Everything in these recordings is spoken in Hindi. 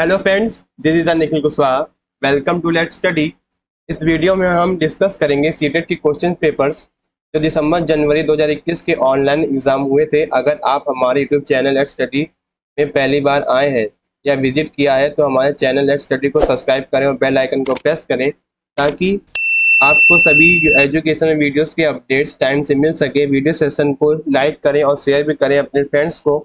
Hello friends, this is Nikhil Kushwaha. Welcome to let's study. इस वीडियो में हम डिस्कस करेंगे सीटेट के क्वेश्चन पेपर्स जो दिसंबर जनवरी 2021 के ऑनलाइन एग्जाम हुए थे। अगर आप हमारे यूट्यूब चैनल लेट्स स्टडी में पहली बार आए हैं या विजिट किया है तो हमारे चैनल लेट्स स्टडी को सब्सक्राइब करें और बेल आइकन को प्रेस करें ताकि आपको सभी एजुकेशनल वीडियोस के अपडेट्स टाइम से मिल सके। वीडियो सेशन को लाइक करें और शेयर भी करें अपने फ्रेंड्स को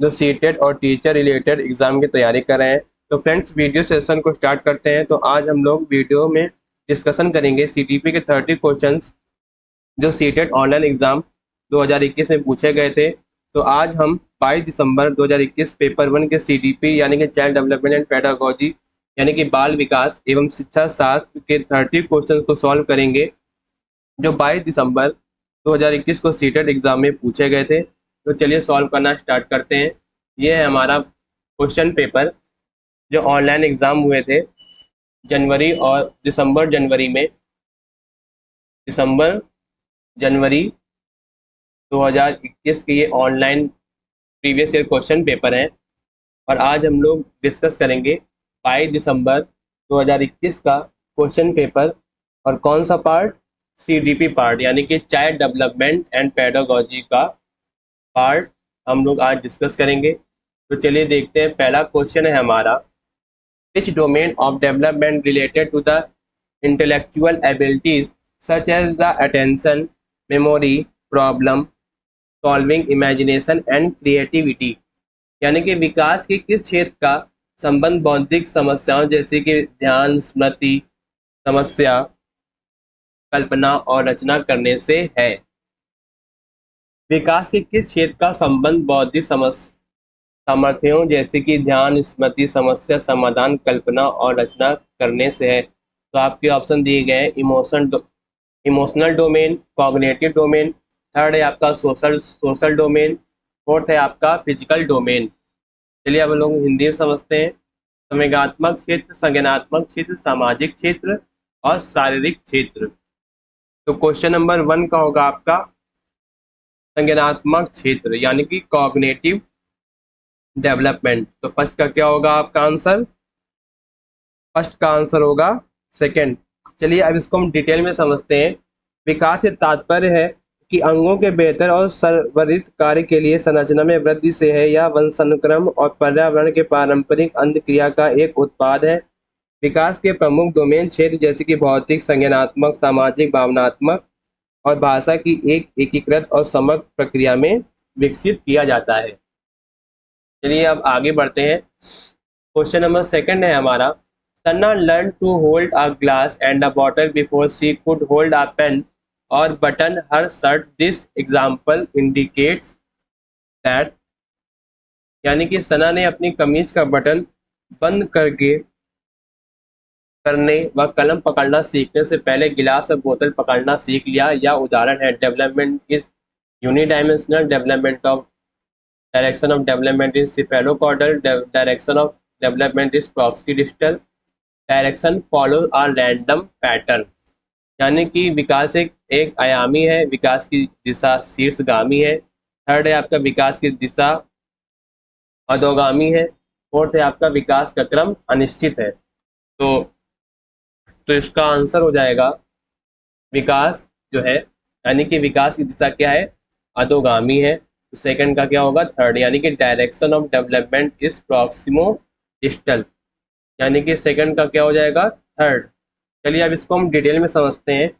जो सीटेट और टीचर रिलेटेड एग्जाम की तैयारी कर रहे हैं। तो फ्रेंड्स, वीडियो सेशन को स्टार्ट करते हैं। तो आज हम लोग वीडियो में डिस्कशन करेंगे सीटीपी के 30 क्वेश्चंस जो सीटेट ऑनलाइन एग्जाम 2021 में पूछे गए थे। तो आज हम 22 दिसंबर 2021 पेपर 1 के सीटीपी यानी कि चाइल्ड डेवलपमेंट एंड पेडागोजी यानी कि बाल विकास एवं शिक्षा शास्त्र के 30 क्वेश्चन को सॉल्व करेंगे जो 22 दिसंबर 2021 को सीटेट एग्जाम में पूछे गए थे। तो चलिए सॉल्व करना स्टार्ट करते हैं। ये है हमारा क्वेश्चन पेपर जो ऑनलाइन एग्जाम हुए थे जनवरी और दिसंबर जनवरी 2021 के ये online previous year question paper हैं। और आज हम लोग डिस्कस करेंगे 22 दिसंबर 2021 का क्वेश्चन पेपर। और कौन सा पार्ट? सीडीपी पार्ट यानी कि चाइल्ड डेवलपमेंट एंड पेडागोजी का पार्ट हम लोग आज डिस्कस करेंगे। तो चलिए देखते हैं। पहला क्वेश्चन है हमारा, which domain of development related to the intellectual abilities such as the attention, memory, problem solving, imagination and creativity यानी कि विकास के किस क्षेत्र का संबंध बौद्धिक समस्याओं जैसे कि ध्यान, स्मृति, समस्या, कल्पना और रचना करने से है। विकास के किस क्षेत्र का संबंध बौद्धिक सामर्थ्यों जैसे कि ध्यान, स्मृति, समस्या समाधान, कल्पना और रचना करने से है। तो आपके ऑप्शन दिए गए हैं emotional domain, cognitive domain, third है आपका सोशल डोमेन, फोर्थ है आपका फिजिकल डोमेन। चलिए अब लोग हिंदी में समझते हैं। संवेगात्मक क्षेत्र, संज्ञानात्मक क्षेत्र, सामाजिक क्षेत्र और शारीरिक क्षेत्र। तो क्वेश्चन नंबर 1 का होगा आपका संज्ञानात्मक क्षेत्र यानी कि कॉग्निटिव डेवलपमेंट। तो फर्स्ट का क्या होगा आपका आंसर? फर्स्ट का आंसर होगा सेकंड। चलिए अब इसको हम डिटेल में समझते हैं। विकास से तात्पर्य है कि अंगों के बेहतर और सर्वरित कार्य के लिए संरचना में वृद्धि से है या वंशानुक्रम और पर्यावरण के पारंपरिक अंतक्रिया का एक उत्पाद है। विकास के प्रमुख डोमेन क्षेत्र जैसे कि भौतिक, संज्ञानात्मक, सामाजिक, भावनात्मक और भाषा की एक एकीकृत और समग्र प्रक्रिया में विकसित किया जाता है। चलिए अब आगे बढ़ते हैं। क्वेश्चन नंबर 2 है हमारा, Sana learn to hold a glass and a bottle before she could hold a pen और button her shirt. This example indicates that यानी कि सना ने अपनी कमीज का बटन बंद करने व कलम पकड़ना सीखने से पहले गिलास और बोतल पकड़ना सीख लिया। यह उदाहरण है। Development is unidimensional, development of direction of development is cephalocaudal, direction of development is proxydistal, direction follows a random pattern। यानी कि विकास एक आयामी है, विकास की दिशा शीर्षगामी है। थर्ड है आपका विकास की दिशा अधोगामी है। फोर्थ है आपका विकास का क्रम अनिश्चित है। तो इसका आंसर हो जाएगा विकास जो है यानी कि विकास की दिशा क्या है? अधोगामी है। सेकंड का क्या होगा? थर्ड यानी कि direction of development is proximo distal यानी कि सेकंड का क्या हो जाएगा? थर्ड। चलिए अब इसको हम डिटेल में समझते हैं।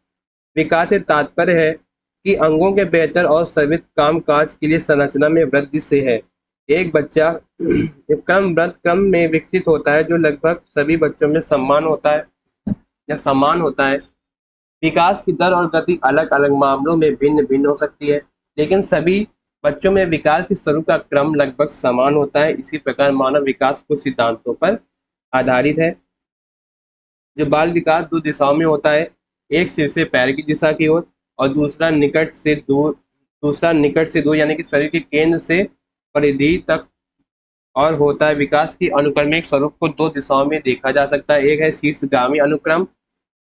विकास से तात्पर्य है कि अंगों के बेहतर और सर्वित कामकाज के लिए संरचना में वृद्धि से है। एक बच्चा क्रम में विकसित होता है जो लगभग सभी बच्चों में समान होता है। विकास की दर और गति अलग अलग मामलों में भिन्न भिन्न हो सकती है, लेकिन सभी बच्चों में विकास के स्वरूप का क्रम लगभग समान होता है। इसी प्रकार मानव विकास कुछ सिद्धांतों पर आधारित है। जो बाल विकास 2 दिशाओं में होता है, एक सिर से पैर की दिशा की ओर और दूसरा निकट से दूर यानी कि शरीर के केंद्र से परिधि तक और होता है। विकास की अनुक्रमिक स्वरूप को 2 दिशाओं में देखा जा सकता है। एक है शीर्षगामी अनुक्रम,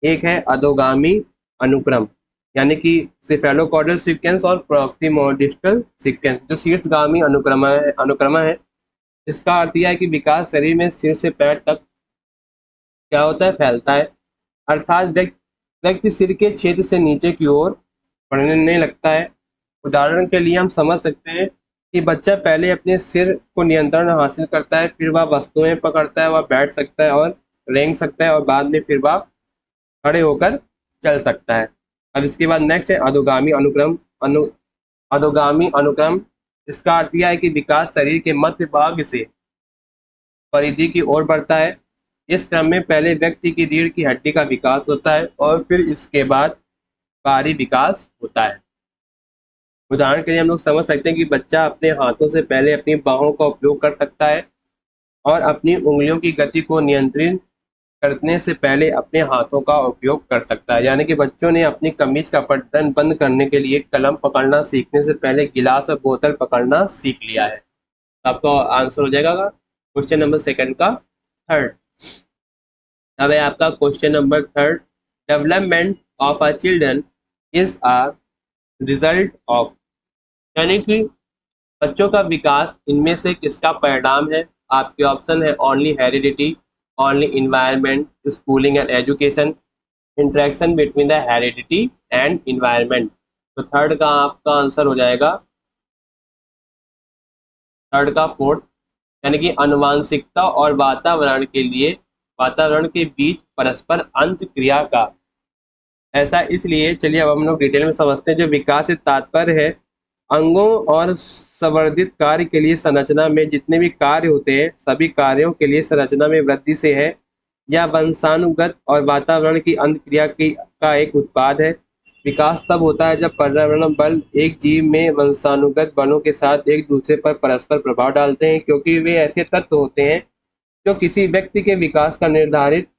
एक है अधोगामी अनुक्रम यानी कि सेफेलोकॉर्डल सीक्वेंस और प्रॉक्सिमोडिस्टल सीक्वेंस। जो शीर्षगामी अनुक्रम है इसका अर्थ यह है कि विकास शरीर में सिर से पैर तक क्या होता है, फैलता है। अर्थात व्यक्ति सिर के क्षेत्र से नीचे की ओर बढ़ने लगता है। उदाहरण के लिए हम समझ सकते हैं कि बच्चा पहले अपने सिर को नियंत्रण हासिल करता है, फिर वह वस्तुएं पकड़ता है, वह बैठ सकता है और रेंग सकता है, और बाद में फिर वह खड़े होकर चल सकता है। अब इसके बाद नेक्स्ट है अधोगामी अनुक्रम। अधोगामी अनुक्रम, इसका अर्थ यह है कि विकास शरीर के मध्य भाग से परिधि की ओर बढ़ता है। इस क्रम में पहले व्यक्ति की रीढ़ की हड्डी का विकास होता है और फिर इसके बाद बाहरी विकास होता है। उदाहरण के लिए हम लोग समझ सकते हैं कि बच्चा अपने हाथों से पहले अपनी बाहों का उपयोग कर सकता है और अपनी उंगलियों की गति को नियंत्रित करने से पहले अपने हाथों का उपयोग कर सकता है। यानी कि बच्चों ने अपनी कमीज का बटन बंद करने के लिए कलम पकड़ना सीखने से पहले गिलास और बोतल पकड़ना सीख लिया है। आपका आंसर हो जाएगा क्वेश्चन नंबर सेकंड का थर्ड। अब है आपका question number third. Development of a children is a result of, यानी कि बच्चों का विकास इनमें से किसका परिणाम है। आपके ऑप्शन है only heredity, only environment, schooling and education, interaction between the heredity and environment. तो थर्ड का आपका आंसर हो जाएगा थर्ड का फोर्थ, यानी कि आनुवांशिकता और वातावरण के बीच परस्पर अंत क्रिया का। ऐसा इसलिए, चलिए अब हम लोग डिटेल में समझते हैं। जो विकास से तात्पर्य है अंगों और संवर्धित कार्य के लिए संरचना में जितने भी कार्य होते हैं सभी कार्यों के लिए संरचना में वृद्धि से है, या वंशानुगत और वातावरण की अंत क्रिया की का एक उत्पाद है। विकास तब होता है जब पर्यावरण बल एक जीव में वंशानुगत बलों के साथ एक दूसरे पर परस्पर प्रभाव डालते हैं, क्योंकि वे ऐसे तत्व होते हैं जो किसी व्यक्ति के विकास का निर्धारित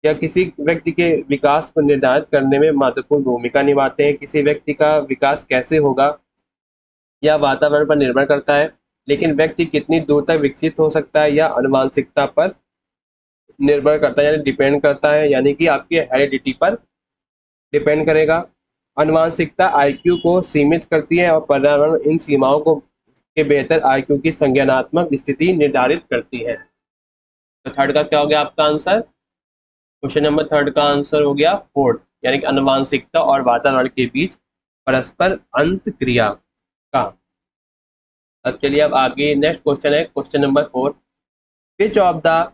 या किसी व्यक्ति के विकास को निर्धारित करने में महत्वपूर्ण भूमिका निभाते हैं। किसी व्यक्ति का विकास कैसे होगा यह वातावरण पर निर्भर करता है, लेकिन व्यक्ति कितनी दूर तक विकसित हो सकता है यह आनुवंशिकता पर निर्भर करता है, यानी डिपेंड करता है, यानी कि आपकी हेरिडिटी पर डिपेंड करेगा। आनुवंशिकता आईक्यू को सीमित करती है और पर्यावरण इन सीमाओं को के बेहतर आईक्यू की संज्ञानात्मक स्थिति निर्धारित करती है। तो थर्ड का क्या हो गया आपका आंसर? क्वेश्चन नंबर थर्ड का आंसर हो गया फोर्थ, यानी कि आनुवंशिकता और वातावरण के बीच परस्पर अंत क्रिया का। अब चलिए अब आगे नेक्स्ट क्वेश्चन है question number four. Which of the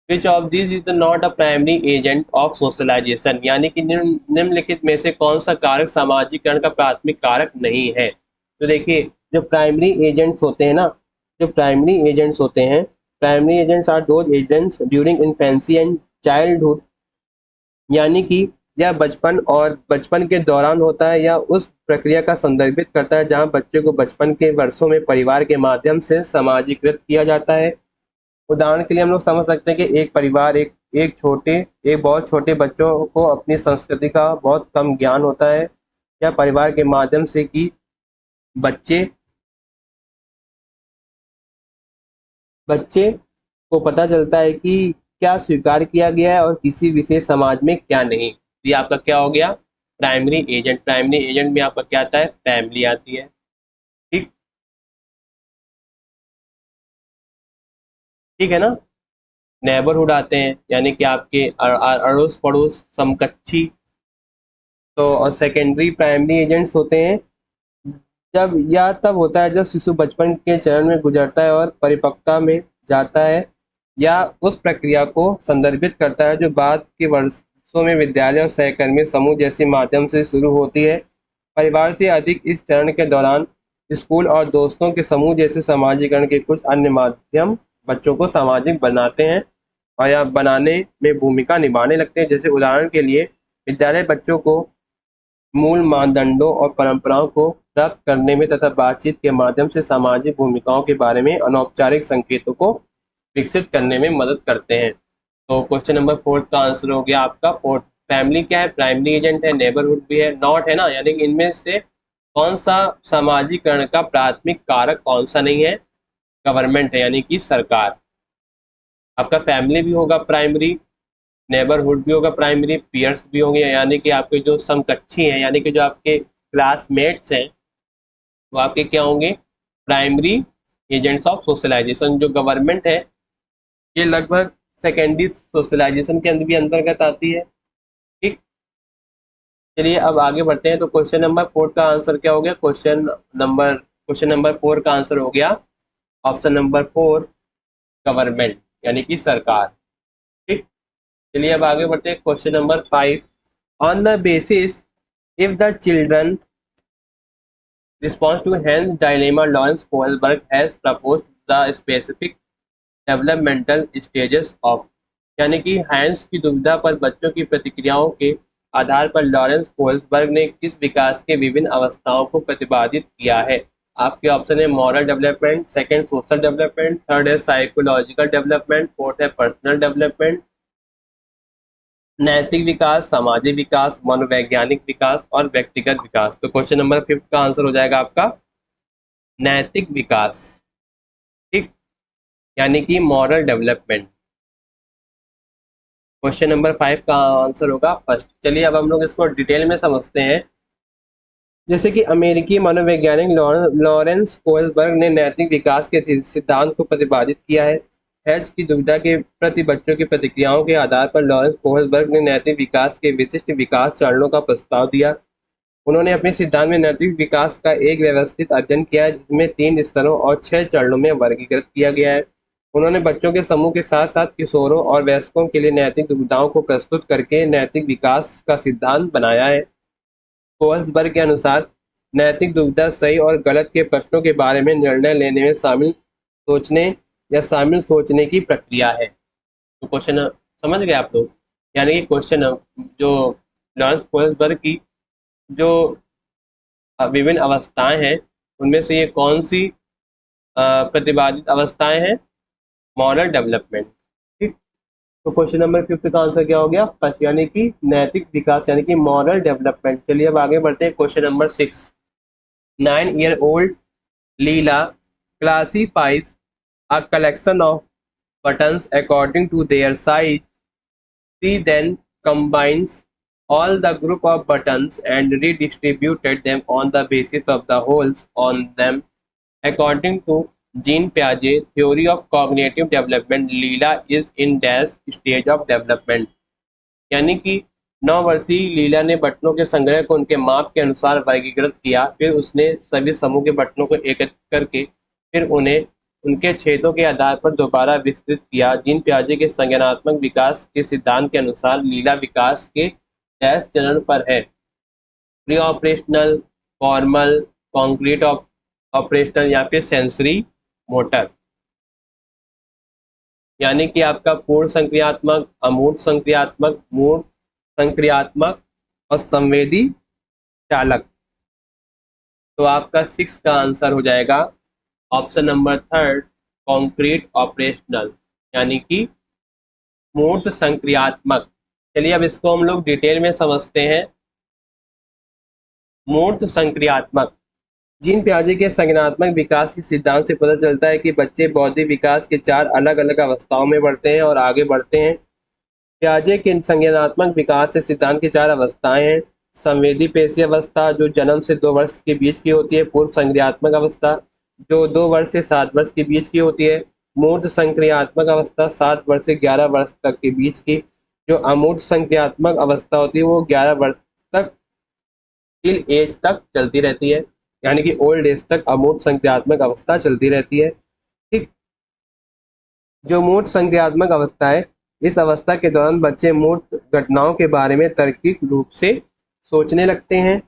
which of this is not a primary agent of socialization, यानी कि निम्नलिखित में से कौन सा कारक सामाजिकरण का प्राथमिक कारक नहीं है। तो देखिए जो प्राइमरी एजेंट्स होते हैं ना, जो प्राइमरी एजेंट्स होते हैं, primary agents are those agents during infancy and childhood, यानी कि यह बचपन के दौरान होता है या उस प्रक्रिया का संदर्भित करता है जहां बच्चे को बचपन के वर्षों में परिवार के माध्यम से सामाजिकृत किया जाता है। उदाहरण के लिए हम लोग समझ सकते हैं कि एक परिवार एक बहुत छोटे बच्चों को अपनी संस्कृति का बहुत कम ज्ञान होता है, या परिवार के माध्यम से कि बच्चे बच्चे को पता चलता है कि क्या स्वीकार किया गया है और किसी विशेष समाज में क्या नहीं। तो ये आपका क्या हो गया? Primary agent. प्राइमरी एजेंट में आपका क्या आता है? फैमिली आती है। ठीक ठीक है ना। नेबरहुड आते हैं, यानी कि आपके अड़ोस पड़ोस समकक्षी। तो और सेकेंडरी प्राइमरी एजेंट्स होते हैं जब या तब होता है जब शिशु बचपन के चरण में गुजरता है और परिपक्वता में जाता है, या उस प्रक्रिया को संदर्भित करता है जो बाद के वर्षों में विद्यालय और सहकर्मी समूह जैसे माध्यम से शुरू होती है। परिवार से अधिक इस चरण के दौरान स्कूल और दोस्तों के समूह जैसे समाजीकरण के कुछ अन्य माध्यम बच्चों को सामाजिक बनाते हैं और या बनाने में भूमिका निभाने लगते हैं। जैसे उदाहरण के लिए विद्यालय बच्चों को मूल मानदंडों और परंपराओं को प्राप्त करने में तथा बातचीत के माध्यम से सामाजिक भूमिकाओं के बारे में अनौपचारिक संकेतों को विकसित करने में मदद करते हैं। तो क्वेश्चन नंबर फोर्थ का आंसर हो गया आपका फोर्थ। फैमिली क्या है? प्राइमरी एजेंट है, नेबरहुड भी है, नॉट है ना, यानी कि इनमें से कौन सा सामाजिकरण का प्राथमिक कारक कौन सा नहीं है? गवर्नमेंट है, यानी कि सरकार। आपका फैमिली भी होगा प्राइमरी, नेबरहुड भी होगा प्राइमरी, पीयर्स भी होंगे, यानी कि आपके जो समकक्षी हैं, यानी कि जो आपके क्लासमेट्स हैं वो आपके क्या होंगे? Primary agents of socialization. जो गवर्नमेंट है ये लगभग सेकेंडरी सोशलाइजेशन के अंदर भी अंतर्गत आती है। ठीक, चलिए अब आगे बढ़ते हैं। तो क्वेश्चन नंबर 4 का आंसर क्या हो गया? क्वेश्चन नंबर 4 का आंसर हो गया ऑप्शन नंबर 4, गवर्नमेंट यानी कि सरकार। ठीक, चलिए अब आगे बढ़ते हैं। Question number 5, on the basis if the children response to Heinz dilemma Lawrence Kohlberg has proposed the specific developmental stages of, यानी कि हैंस की दुविधा पर बच्चों की प्रतिक्रियाओं के आधार पर लॉरेंस कोल्सबर्ग ने किस विकास के विभिन्न अवस्थाओं को प्रतिपादित किया है? आपके ऑप्शन है moral development, second social development, third है साइकोलॉजिकल डेवलपमेंट, फोर्थ है पर्सनल डेवलपमेंट, नैतिक विकास, सामाजिक विकास, मनोवैज्ञानिक विकास और व्यक्तिगत विकास। तो क्वेश्चन नंबर 5 का आंसर हो जाएगा आपका नैतिक विकास। ठीक, यानी कि मॉरल डेवलपमेंट। क्वेश्चन नंबर 5 का आंसर होगा फर्स्ट। चलिए अब हम लोग इसको डिटेल में समझते हैं। जैसे कि अमेरिकी मनोवैज्ञानिक लॉरेंस कोहलबर्ग ने नैतिक विकास के सिद्धांत को प्रतिपादित किया है। हेल्थ की दुविधा के प्रति बच्चों की प्रतिक्रियाओं के आधार पर लॉरेंस कोहलबर्ग ने नैतिक विकास के विशिष्ट विकास चरणों का प्रस्ताव दिया। उन्होंने अपने सिद्धांत में नैतिक विकास का एक व्यवस्थित अध्ययन किया है जिसमें 3 स्तरों और 6 चरणों में वर्गीकृत किया गया है। उन्होंने बच्चों के समूह के साथ साथ किशोरों और वयस्कों के लिए नैतिक दुविधाओं को प्रस्तुत करके नैतिक विकास का सिद्धांत बनाया है। कोल्सबर्ग के अनुसार नैतिक दुविधा सही और गलत के प्रश्नों के बारे में निर्णय लेने में शामिल सोचने की प्रक्रिया है। तो क्वेश्चन समझ गए आप लोग? यानी कि क्वेश्चन जो लॉरेंस कोल्सबर्ग की जो विभिन्न अवस्थाएं हैं उनमें से ये कौन सी प्रतिपादित अवस्थाएं हैं? Moral development. ठीक, तो क्वेश्चन नंबर 5 का आंसर क्या हो गया? फर्स्ट, यानी कि नैतिक विकास यानी कि मॉरल डेवलपमेंट। चलिए अब आगे बढ़ते हैं। Question number 6, 9-year-old Leela classifies a collection of buttons according to their size. She then combines all the group of buttons and redistributed them on the basis of the holes on them. According to Jean Piaget theory of cognitive development, Leela is in dash stage of development. यानी कि 9 वर्षीय लीला ने बटनों के संग्रह को उनके माप के अनुसार वर्गीकृत किया। फिर उसने सभी समूह के बटनों को एकत्रित करके फिर उन्हें उनके छेदों के आधार पर दोबारा विस्तृत किया। जीन पियाजे के संज्ञानात्मक विकास के सिद्धांत के अनुसार लीला विकास के डैश चरण पर है, pre operational, formal, concrete operational या फिर सेंसरी मोटर। यानी कि आपका पूर्ण संक्रियात्मक, अमूर्त संक्रियात्मक, मूर्त संक्रियात्मक और संवेदी चालक। तो आपका 6 का आंसर हो जाएगा ऑप्शन नंबर 3, कॉन्क्रीट ऑपरेशनल यानी कि मूर्त संक्रियात्मक। चलिए अब इसको हम लोग डिटेल में समझते हैं। मूर्त संक्रियात्मक, जीन पियाजे के संज्ञानात्मक विकास के सिद्धांत से पता चलता है कि बच्चे बौद्धिक विकास के 4 अलग अलग अवस्थाओं में बढ़ते हैं और आगे बढ़ते हैं। पियाजे के संज्ञानात्मक विकास से सिद्धांत की 4 अवस्थाएं हैं। संवेदी पेशी अवस्था जो जन्म से 2 वर्ष के बीच की होती है, पूर्व संक्रियात्मक अवस्था जो 2 वर्ष से 7 वर्ष के बीच की होती है, मूर्त संक्रियात्मक अवस्था 7 वर्ष से 11 वर्ष तक के बीच की, जो अमूर्त संक्रियात्मक अवस्था होती है वो 11 वर्ष तक टिल एज तक चलती रहती है, यानी कि ओल्ड एज तक अमूर्त संक्रियात्मक अवस्था चलती रहती है। ठीक, जो मूर्त संक्रियात्मक अवस्था है, इस अवस्था के दौरान बच्चे मूर्त घटनाओं के बारे में तार्किक रूप से सोचने लगते हैं।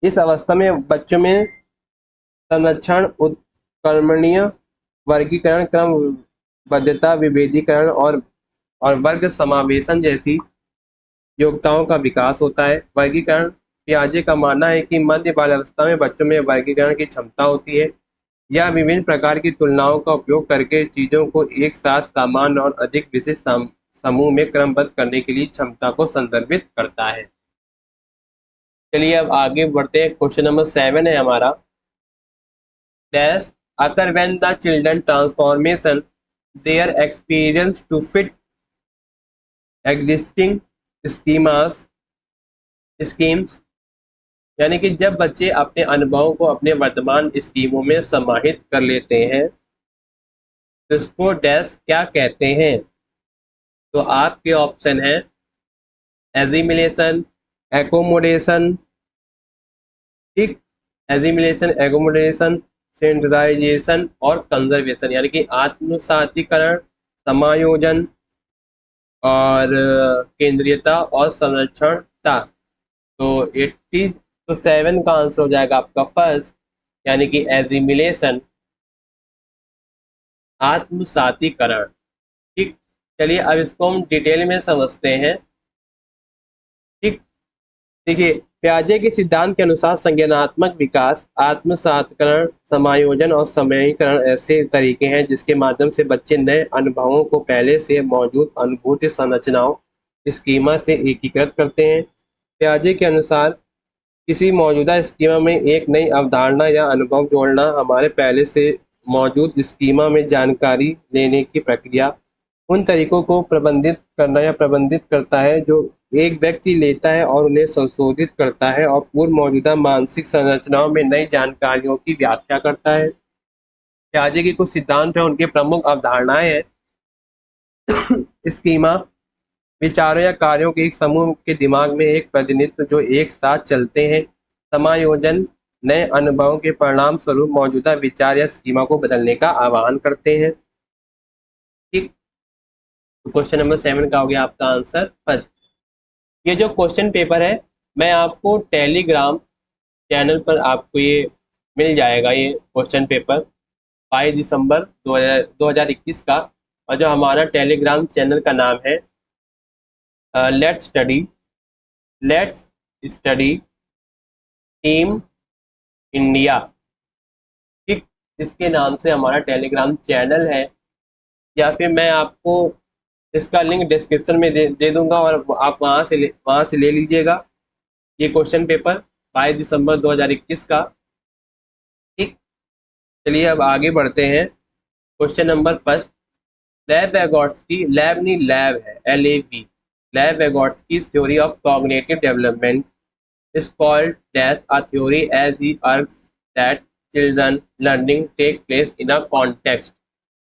इस अवस्था में बच्चों में संरक्षण, उत्क्रमणीय, वर्गीकरण, क्रमबद्धता, विभेदीकरण और वर्ग समावेशन जैसी योग्यताओं का विकास होता है। वर्गीकरण, पियाजे का मानना है कि मध्य बाल्यावस्था में बच्चों में वर्गीकरण की क्षमता होती है। यह विभिन्न प्रकार की तुलनाओं का उपयोग करके चीजों को एक साथ सामान्य और अधिक विशिष्ट समूह में क्रमबद्ध करने के लिए क्षमता को संदर्भित करता है। चलिए अब आगे बढ़ते हैं। क्वेश्चन नंबर 7 है हमारा, dash occur when the children transformation their experience to fit existing schemes, यानी कि जब बच्चे अपने अनुभवों को अपने वर्तमान स्कीमों में समाहित कर लेते हैं तो इसको डैश क्या कहते हैं? तो आपके ऑप्शन है एजिमिलेशन, एकोमोडेशन, ठीक, एजिमिलेशन, एकोमोडेशन, सेंट्रलाइजेशन और कंजर्वेशन, यानी कि आत्मसातीकरण, समायोजन और केंद्रीयता और संरक्षणता। तो 87 का आंसर हो जाएगा आपका फर्स्ट, यानी कि एजिमिलेशन, आत्मसातीकरण। ठीक, चलिए अब इसको हम डिटेल में समझते हैं। ठीक, देखिए पियाजे के सिद्धांत के अनुसार संज्ञानात्मक विकास, आत्मसात्करण, समायोजन और समयीकरण ऐसे तरीके हैं जिसके माध्यम से बच्चे नए अनुभवों को पहले से मौजूद अनुभूति संरचनाओं स्कीमा से एकीकृत करते हैं। पियाजे के अनुसार किसी मौजूदा स्कीमा में एक नई अवधारणा या अनुभव जोड़ना हमारे पहले से मौजूद स्कीमा में जानकारी लेने की प्रक्रिया उन तरीकों को प्रबंधित करना या प्रबंधित करता है जो एक व्यक्ति लेता है और उन्हें संशोधित करता है और पूर्व मौजूदा मानसिक संरचनाओं में नई जानकारियों की व्याख्या करता है। पियाजे के कुछ सिद्धांत हैं, उनके प्रमुख अवधारणाएं हैं। स्कीमा विचारों या कार्यों के एक समूह के दिमाग में एक प्रतिनिधित्व जो एक साथ चलते हैं। समायोजन नए अनुभवों के परिणाम स्वरूप मौजूदा विचार या स्कीमा को बदलने का आह्वान करते हैं। ठीक, तो क्वेश्चन नंबर 7 का हो गया आपका आंसर फर्स्ट। ये जो क्वेश्चन पेपर है, मैं आपको टेलीग्राम चैनल पर आपको ये मिल जाएगा, ये क्वेश्चन पेपर 22 दिसंबर 2021 का। और जो हमारा टेलीग्राम चैनल का नाम है let's study, let's study team India. ठीक, इसके नाम से हमारा टेलीग्राम चैनल है, या फिर मैं आपको इसका लिंक डिस्क्रिप्शन में दे दूंगा और आप वहाँ से ले लीजिएगा ये क्वेश्चन पेपर 22 दिसंबर 2021 का। ठीक, चलिए अब आगे बढ़ते हैं। Question number first, Lev Vygotsky, Lev नहीं लैब है, LAB, Lev Vygotsky theory of cognitive development is called as a theory as he argues that children learning take place in a context।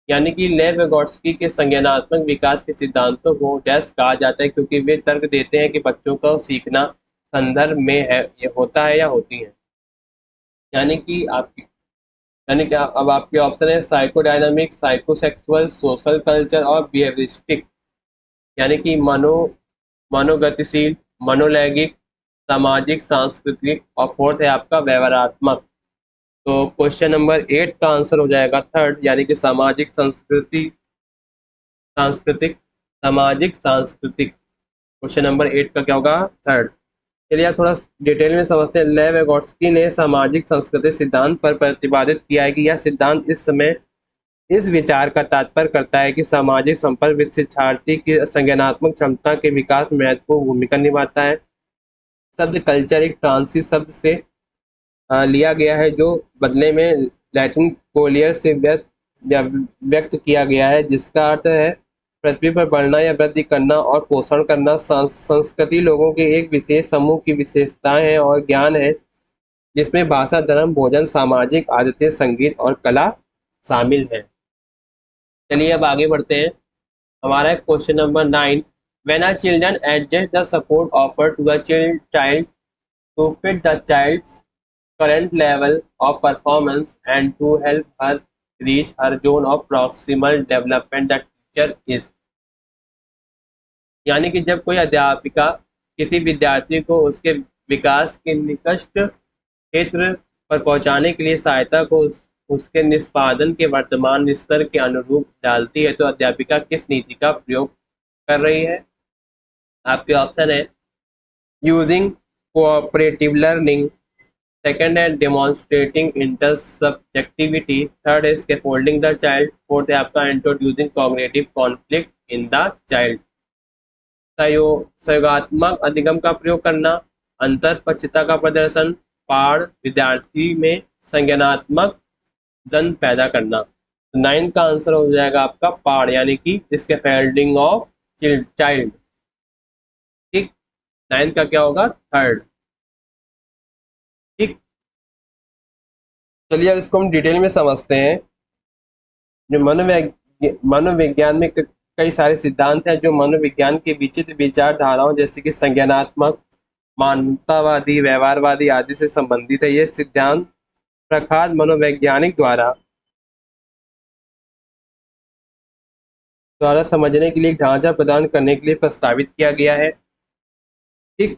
यानी कि लेव वेगोट्स्की के संज्ञानात्मक विकास के सिद्धांतों को डैश कहा जाता है क्योंकि वे तर्क देते हैं कि बच्चों का सीखना संदर्भ में है, ये होता है या होती है। यानी कि आपकी, यानी कि अब आपके ऑप्शन है साइकोडायनामिक, साइकोसेक्सुअल, सोशल कल्चर और बिहेवियरिस्टिक, यानी कि मनोगतिशील, मनोलैंगिक, सामाजिक, सांस्कृतिक और फोर्थ है आपका व्यवहारात्मक। तो क्वेश्चन नंबर 8 का आंसर हो जाएगा थर्ड, यानी कि सामाजिक संस्कृति, सांस्कृतिक, सामाजिक सांस्कृतिक। क्वेश्चन नंबर 8 का क्या होगा? थर्ड। चलिए आप थोड़ा डिटेल में समझते हैं। लेव वेगोट्स्की ने सामाजिक सांस्कृतिक सिद्धांत पर प्रतिपादित किया है कि यह सिद्धांत इस समय इस विचार का तात्पर्य करता है कि सामाजिक संपर्क शिक्षार्थी की संज्ञानात्मक क्षमता के विकास में महत्वपूर्ण भूमिका निभाता है। शब्द कल्चर एक फ्रांसीसी शब्द से लिया गया है जो बदले में लैटिन कोलियर से व्यक्त किया गया है, जिसका अर्थ है पृथ्वी पर बढ़ना या वृद्धि करना और पोषण करना। संस्कृति लोगों के एक विशेष समूह की विशेषताएं हैं और ज्ञान है जिसमें भाषा, धर्म, भोजन, सामाजिक आदतें, संगीत और कला शामिल है। चलिए अब आगे बढ़ते हैं। हमारा question number 9, when a children adjust the support offered to a child to fit the child's current level of performance and to help her reach her zone of proximal development, the teacher is। यानी कि जब कोई अध्यापिका किसी विद्यार्थी को उसके विकास के निकट क्षेत्र पर पहुंचाने के लिए सहायता को उसके निष्पादन के वर्तमान स्तर के अनुरूप डालती है तो अध्यापिका किस नीति का प्रयोग कर रही है? आपके ऑप्शन है यूजिंग कोऑपरेटिव लर्निंग, second है demonstrating intersubjectivity, third है scaffolding the child, fourth है आपका introducing cognitive conflict in the child। सहयोगात्मक अधिगम का प्रयोग करना, अंतरपक्षता का प्रदर्शन, पाठ विद्यार्थी में संज्ञानात्मक द्वंद पैदा करना। तो 9 का आंसर हो जाएगा आपका पाठ, यानी कि स्कैफोल्डिंग ऑफ चाइल्ड। ठीक, 9 का क्या होगा? थर्ड। ठीक, चलिए अब इसको हम डिटेल में समझते हैं। जो मनोविज्ञान में कई सारे सिद्धांत हैं जो मनोविज्ञान की विचित्र विचारधाराओं जैसे कि संज्ञानात्मक, मानवतावादी, व्यवहारवादी आदि से संबंधित है। ये सिद्धांत प्रख्यात मनोवैज्ञानिक द्वारा समझने के लिए एक ढांचा प्रदान करने के लिए प्रस्तावित किया गया है। ठीक,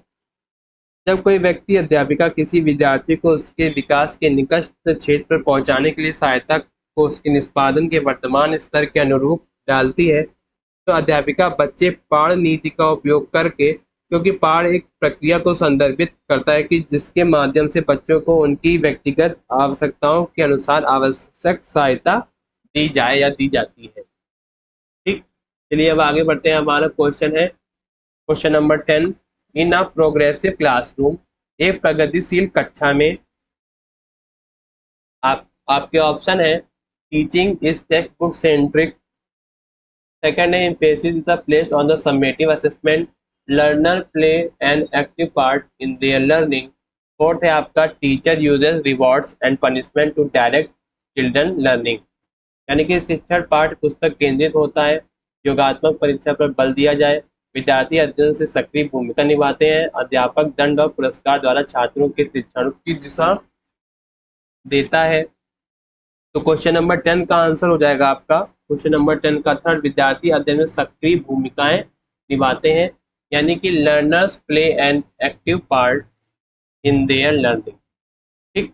जब कोई व्यक्ति अध्यापिका किसी विद्यार्थी को उसके विकास के निकट क्षेत्र पर पहुंचाने के लिए सहायता को उसके निष्पादन के वर्तमान स्तर के अनुरूप डालती है, तो अध्यापिका बच्चे पाठ नीति का उपयोग करके, क्योंकि पाठ एक प्रक्रिया को संदर्भित करता है कि जिसके माध्यम से बच्चों को उनकी व्यक्तिगत आवश्यकताओं के अनुसार आवश्यक सहायता दी जाए या दी जाती है। ठीक, चलिए अब आगे बढ़ते हैं। हमारा क्वेश्चन है question number 10। In a progressive classroom, एक प्रगतिशील कक्षा में, आपके ऑप्शन है teaching is text book centric, second है emphasis is placed on the summative assessment, learner play an active part in their learning, fourth है आपका teacher uses rewards and punishment to direct children learning, यानी कि शिक्षण पाठ पुस्तक केंद्रित होता है, योगात्मक परीक्षा पर बल दिया जाए, विद्यार्थी अध्ययन से सक्रिय भूमिका निभाते हैं, अध्यापक दंड और पुरस्कार द्वारा छात्रों के शिक्षण की दिशा देता है। तो क्वेश्चन नंबर 10 का आंसर हो जाएगा आपका क्वेश्चन नंबर 10 का थर्ड, विद्यार्थी अध्ययन में सक्रिय भूमिकाएं निभाते हैं, यानी कि learners play an active part in their learning. ठीक,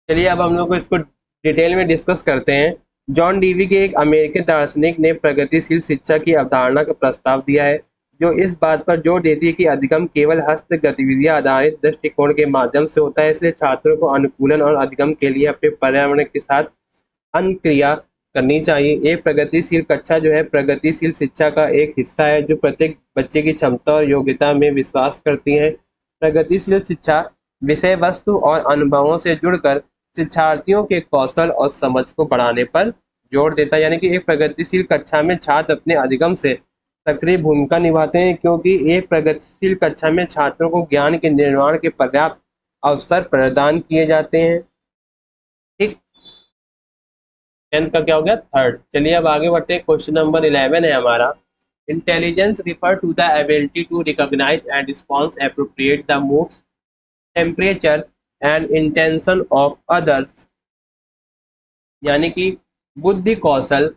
चलिए अब हम लोग को इसको डिटेल में डिस्कस करते हैं। जॉन डीवी के एक अमेरिकी दार्शनिक ने प्रगतिशील शिक्षा की अवधारणा का प्रस्ताव दिया है, जो इस बात पर जोर देती है कि अधिगम केवल हस्त गतिविधियां आधारित दृष्टिकोण के माध्यम से होता है, इसलिए छात्रों को अनुकूलन और अधिगम के लिए अपने पर्यावरण के साथ क्रिया करनी चाहिए। एक प्रगतिशील कक्षा जो है प्रगतिशील शिक्षा का एक हिस्सा है, जो प्रत्येक बच्चे की क्षमता और योग्यता में विश्वास करती है। प्रगतिशील शिक्षा विषय वस्तु और अनुभवों से जुड़कर शिक्षार्थियों के कौशल और समझ को बढ़ाने पर जोर देता है, यानी कि एक प्रगतिशील कक्षा में छात्र अपने अधिगम से सक्रिय भूमिका निभाते हैं, क्योंकि एक प्रगतिशील कक्षा में छात्रों को ज्ञान के निर्माण के पर्याप्त अवसर प्रदान किए जाते हैं। ठीक, 10 का क्या हो गया थर्ड। चलिए अब आगे बढ़ते हैं। क्वेश्चन नंबर 11 है हमारा, intelligence refer to the ability to recognise and response appropriate the moods, temperature and intention of others, यानी कि बुद्धि कौशल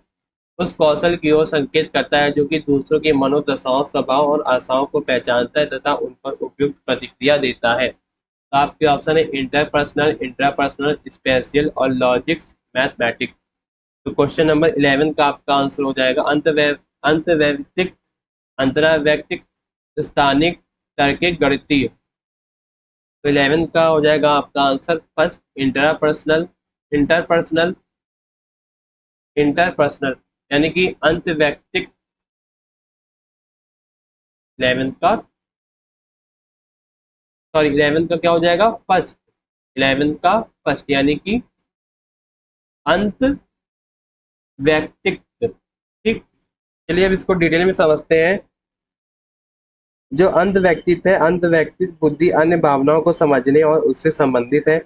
उस कौशल की ओर संकेत करता है जो कि दूसरों की मनोदशाओं, स्वभाव और आशाओं को पहचानता है तथा उन पर उपयुक्त प्रतिक्रिया देता है। तो आपके ऑप्शन है इंटरपर्सनल, इंट्रापर्सनल, स्पेशियल और लॉजिक्स, मैथमेटिक्स। तो क्वेश्चन नंबर 11 का आपका आंसर हो जाएगा अंतर्वैयक्तिक, अंतरावैयक्तिक, स्थानिक, तार्किक, गणितीय। तो 11 का हो जाएगा आपका answer first interpersonal, interpersonal, interpersonal, यानी कि अंतर्वैयक्तिक। 11 का सॉरी 11 का क्या हो जाएगा फर्स्ट, 11 का फर्स्ट, यानी कि अंत व्यक्तित्व। ठीक, चलिए अब इसको डिटेल में समझते हैं। जो अंत व्यक्तित्व है, अंत व्यक्तित्व बुद्धि अन्य भावनाओं को समझने और उससे संबंधित है।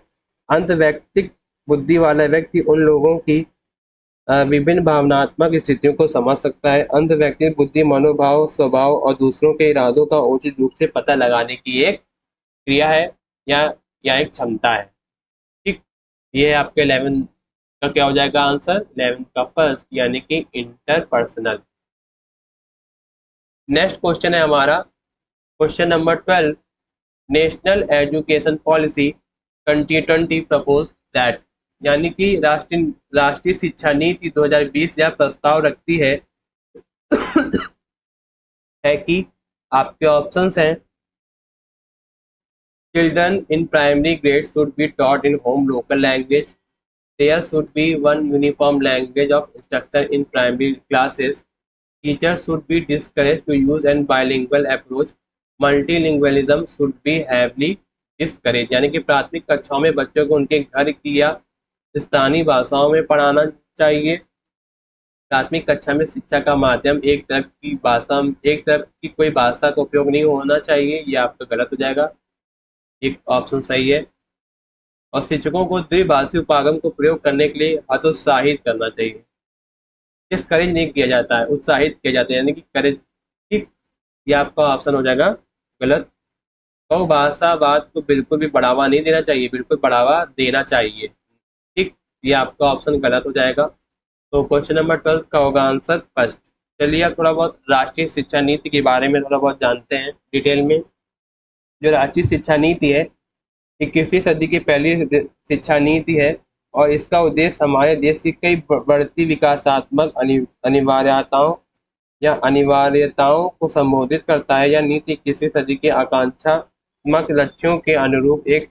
अंत व्यक्तित्व बुद्धि वाला व्यक्ति उन लोगों की विभिन्न भावनात्मक स्थितियों को समझ सकता है। अंत व्यक्तित्व बुद्धि मनोभाव, स्वभाव और दूसरों के इरादों का उचित रूप से पता लगाने की एक क्रिया है या एक क्षमता है। ठीक, ये है आपके 11 का क्या हो जाएगा आंसर, 11 का फर्स्ट, यानी कि इंटरपर्सनल। नेक्स्ट क्वेश्चन है हमारा question number 12, national education policy 2020 propose that, यानी कि राष्ट्रीय शिक्षा नीति 2020 यह प्रस्ताव रखती है है कि आपके ऑप्शंस हैं children in primary grade should be taught in home local language, there should be one uniform language of instruction in primary classes, teachers should be discourage to use an bilingual approach, multilingualism should be heavily discourage, यानी कि प्राथमिक कक्षाओं में बच्चों को उनके घर की या स्थानीय भाषाओं में पढ़ाना चाहिए। प्राथमिक कक्षा में शिक्षा का माध्यम एक तरफ की कोई भाषा का उपयोग नहीं होना चाहिए, यह आपका गलत हो जाएगा। एक ऑप्शन सही है। और शिक्षकों को द्विभाषी उपागम को प्रयोग करने के लिए हतोत्साहित करना चाहिए। डिस्करेज नहीं किया जाता है, उत्साहित किया जाता है, यानी कि करेज। ठीक, ये आपका ऑप्शन हो जाएगा गलत। बहुभाषावाद को बिल्कुल भी बढ़ावा नहीं देना चाहिए, बिल्कुल बढ़ावा देना चाहिए। ठीक, ये आपका ऑप्शन गलत हो जाएगा। तो क्वेश्चन नंबर 12 का होगा आंसर फर्स्ट। चलिए अब थोड़ा बहुत राष्ट्रीय शिक्षा नीति के बारे में थोड़ा बहुत जानते हैं डिटेल में। जो राष्ट्रीय शिक्षा नीति है, 21वीं सदी की पहली शिक्षा नीति है और इसका उद्देश्य हमारे देश की कई बढ़ती विकासात्मक अनिवार्यताओं या अनिवार्यताओं को संबोधित करता है। यह नीति 21वीं सदी के आकांक्षात्मक लक्ष्यों के अनुरूप एक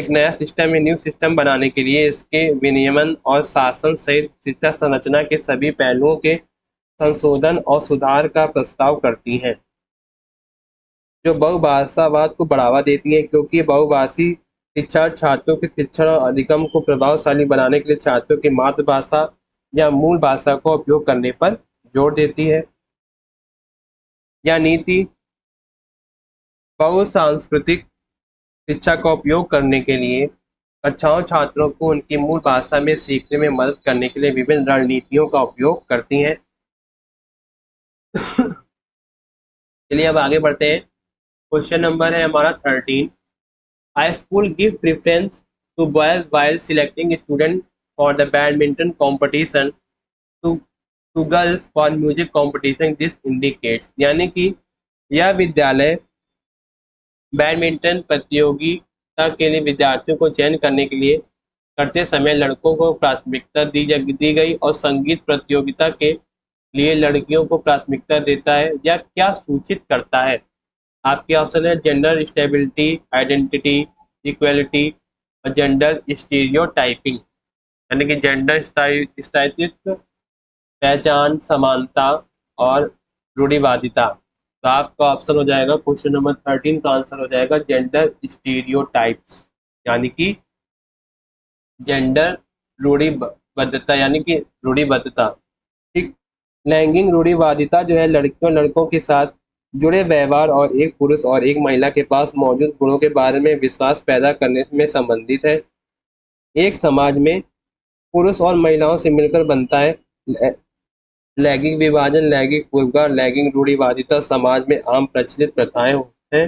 नया सिस्टम या न्यू सिस्टम बनाने के लिए इसके विनियमन और शासन सहित शिक्षा संरचना के सभी पहलुओं के संशोधन और सुधार का प्रस्ताव करती है। जो बहुभाषावाद को बढ़ावा देती है, क्योंकि बहुभाषी शिक्षा छात्रों के शिक्षण और अधिगम को प्रभावशाली बनाने के लिए छात्रों की मातृभाषा या मूल भाषा का उपयोग करने पर जोर देती है। यह नीति बहुसांस्कृतिक शिक्षा का उपयोग करने के लिए कक्षाओं छात्रों को उनकी मूल भाषा में सीखने में मदद करने के लिए विभिन्न रणनीतियों का उपयोग करती हैं। चलिए अब आगे बढ़ते हैं। क्वेश्चन नंबर है हमारा 13। I school give preference to boys while selecting student for the badminton competition to to girls for music competition. This indicates, यानी कि यह विद्यालय बैडमिंटन प्रतियोगिता के लिए विद्यार्थियों को चयन करने के लिए करते समय लड़कों को प्राथमिकता दी गई और संगीत प्रतियोगिता के लिए लड़कियों को प्राथमिकता देता है। यह क्या सूचित करता है? आपके ऑप्शन है जेंडर स्टेबिलिटी, आइडेंटिटी, इक्वलिटी और जेंडर स्टीरियोटाइपिंग, यानी कि जेंडर स्थायित्व, पहचान, समानता और रूढ़िवादिता। तो आपका ऑप्शन हो जाएगा क्वेश्चन नंबर 13 का आंसर हो जाएगा जेंडर स्टीरियोटाइप्स, यानी कि जेंडर रूढ़िबद्धता, यानी कि रूढ़िबद्धता। ठीक, लैंगिक रूढ़िवादिता जो है लड़कियों लड़कों के साथ जुड़े व्यवहार और एक पुरुष और एक महिला के पास मौजूद गुणों के बारे में विश्वास पैदा करने में संबंधित है। एक समाज में पुरुष और महिलाओं से मिलकर बनता है। लैंगिक विभाजन, लैंगिक पूर्वाग्रह, लैंगिक रूढ़िवादिता समाज में आम प्रचलित प्रथाएं हैं।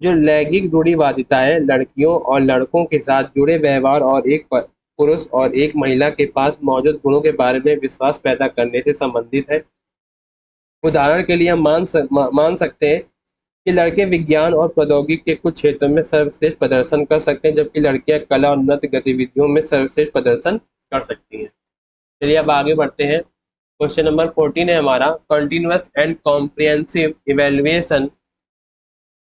जो लैंगिक रूढ़िवादिता है लड़कियों और लड़कों के साथ जुड़े व्यवहार और एक पुरुष और एक महिला के पास मौजूद गुणों के बारे में विश्वास पैदा करने से संबंधित है। उदाहरण के लिए हम मान सकते हैं कि लड़के विज्ञान और प्रौद्योगिकी के कुछ क्षेत्रों में सर्वश्रेष्ठ प्रदर्शन कर सकते हैं, जबकि लड़कियां कला और नृत्य गतिविधियों में सर्वश्रेष्ठ प्रदर्शन कर सकती हैं। चलिए अब आगे बढ़ते हैं। क्वेश्चन नंबर 14 है हमारा, continuous and comprehensive evaluation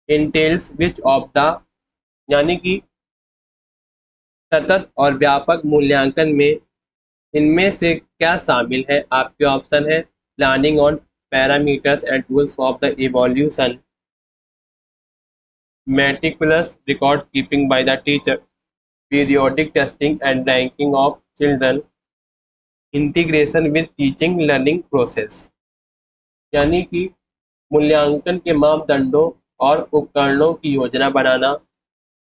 entails which of the, यानी कि सतत और व्यापक मूल्यांकन में इनमें से क्या शामिल है? आपके ऑप्शन है planning on parameters and tools of the evolution, meticulous record keeping by the teacher, periodic testing and ranking of children, integration with teaching learning process, यानी कि मूल्यांकन के मापदंडों और उपकरणों की योजना बनाना।